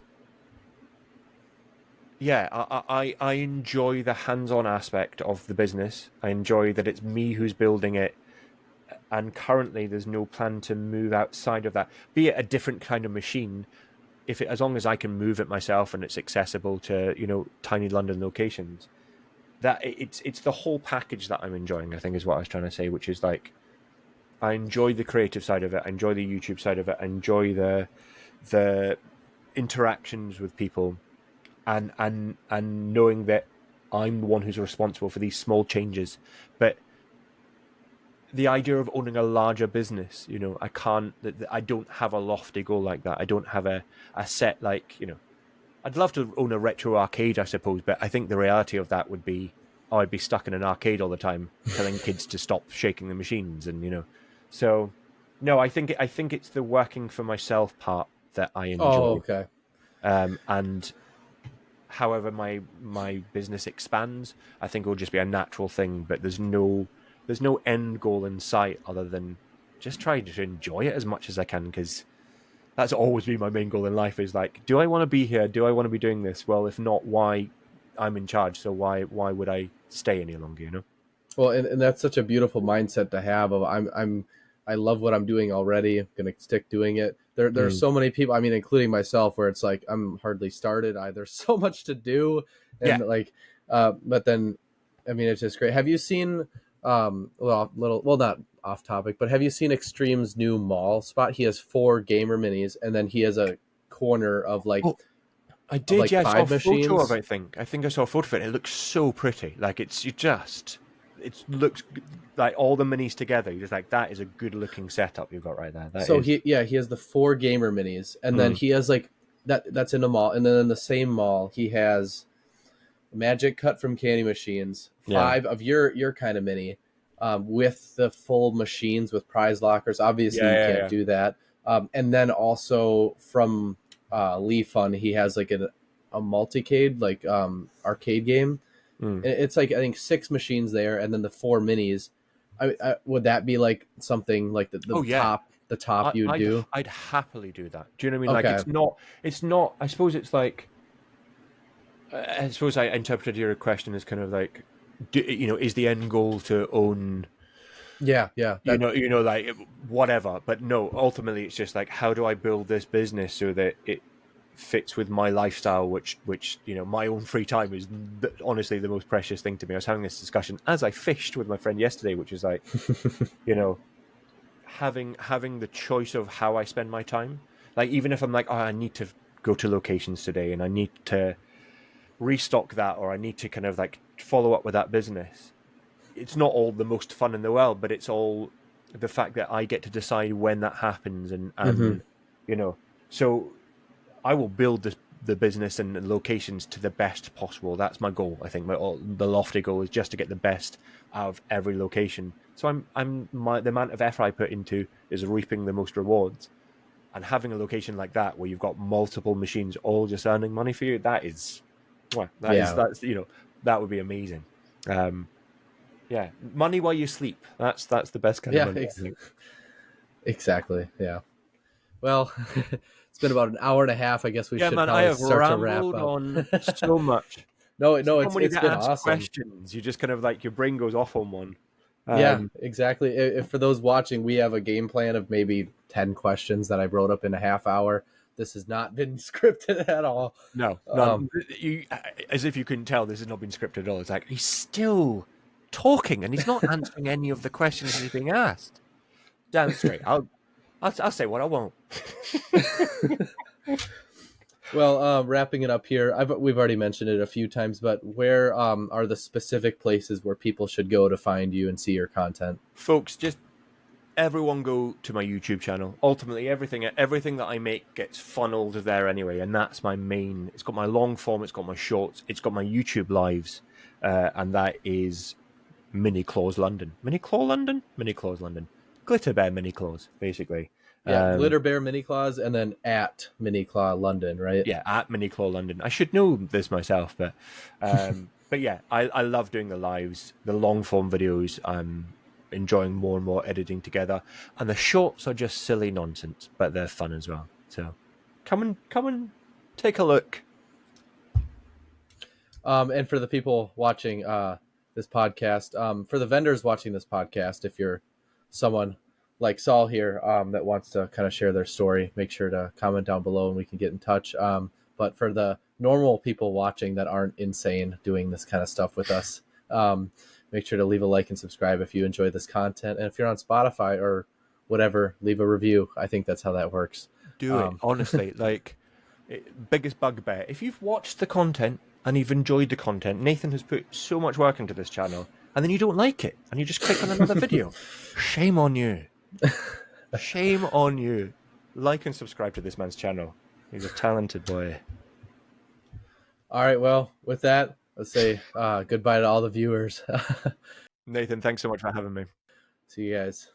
Yeah, I enjoy the hands-on aspect of the business. I enjoy that it's me who's building it, and currently there's no plan to move outside of that. Be it a different kind of machine, as long as I can move it myself and it's accessible to tiny London locations. That it's the whole package that I'm enjoying, I think, is what I was trying to say, which is like, I enjoy the creative side of it, I enjoy the YouTube side of it, I enjoy the interactions with people. And knowing that I'm the one who's responsible for these small changes. But the idea of owning a larger business, I don't have a lofty goal like that. I don't have a set, I'd love to own a retro arcade, I suppose, but I think the reality of that would be, I'd be stuck in an arcade all the time telling kids to stop shaking the machines, and so no, I think it's the working for myself part that I enjoy. Oh, okay. And however my business expands, I think it'll just be a natural thing, but there's no end goal in sight other than just trying to enjoy it as much as I can, because that's always been my main goal in life, is like, do I want to be here? Do I want to be doing this? Well, if not, why? I'm in charge, so why would I stay any longer, Well, and that's such a beautiful mindset to have of I love what I'm doing already. I'm going to stick doing it. There are so many people, I mean, including myself, where it's like, I'm hardly started. There's so much to do. And but then, I mean, it's just great. Have you seen, not off topic, but have you seen Extreme's new mall spot? He has 4 gamer minis, and then he has a corner of like, I did, like yeah. I saw a 5 machines. photo of it, I think I saw a photo of it. It looks so pretty. Like, it looks like all the minis together. You're just like, that is a good looking setup you've got right there. He has the 4 gamer minis, and then he has like that's in a mall, and then in the same mall he has magic cut from candy machines, Yeah. 5 of your kind of mini, with the full machines with prize lockers. Obviously, you can't do that. And then also from Lee Fun, he has like a multicade, like arcade game. It's like I think 6 machines there, and then the 4 minis. Would that be like something like the top you'd do? I'd happily do that. Do you know what I mean? Okay. Like it's not. I suppose it's like. I suppose I interpreted your question as kind of like, is the end goal to own? Yeah. Like whatever. But no, ultimately, it's just like, how do I build this business so that it fits with my lifestyle, which my own free time is honestly the most precious thing to me. I was having this discussion as I fished with my friend yesterday, which is like, having the choice of how I spend my time. Like, even if I'm like, I need to go to locations today and I need to restock that, or I need to kind of like follow up with that business. It's not all the most fun in the world, but it's all the fact that I get to decide when that happens, and so I will build the business and the locations to the best possible. That's my goal. I think the lofty goal is just to get the best out of every location. So the amount of effort I put into is reaping the most rewards, and having a location like that where you've got multiple machines all just earning money for you, that would be amazing. Money while you sleep. That's the best kind of money. Exactly. Yeah. Well, it's been about an hour and a half. I guess we should probably start to wrap up. On so much. No, it's been awesome. Questions, you just kind of like your brain goes off on one. Yeah, exactly. If for those watching, we have a game plan of maybe 10 questions that I wrote up in a half hour. This has not been scripted at all. No, as if you couldn't tell, this has not been scripted at all. It's like he's still talking and he's not answering any of the questions he's being asked. Damn straight. I'll say what I want. Well, wrapping it up here, we've already mentioned it a few times, but where are the specific places where people should go to find you and see your content? Folks, just everyone go to my YouTube channel. Ultimately, everything that I make gets funneled there anyway, and that's my main. It's got my long form, it's got my shorts, it's got my YouTube lives, and that is Mini Claws London. Mini Claw London? Mini Claws London. Glitter Bear Mini Claws, basically. Yeah, Glitter Bear Mini Claws, and then at Mini Claw London, right? Yeah, at Mini Claw London. I should know this myself, but but yeah, I love doing the lives, the long form videos. I'm enjoying more and more editing together, and the shorts are just silly nonsense, but they're fun as well. So come and take a look. And for the people watching this podcast, for the vendors watching this podcast, if you're someone like Saul here that wants to kind of share their story, make sure to comment down below and we can get in touch. But for the normal people watching that aren't insane doing this kind of stuff with us, make sure to leave a like and subscribe if you enjoy this content. And if you're on Spotify or whatever, leave a review. I think that's how that works. Do it, honestly. Like, biggest bugbear. If you've watched the content and you've enjoyed the content, Nathan has put so much work into this channel, and then you don't like it, and you just click on another video. Shame on you. Shame on you. Like and subscribe to this man's channel. He's a talented boy. All right, well, with that, let's say goodbye to all the viewers. Nathan, thanks so much for having me. See you guys.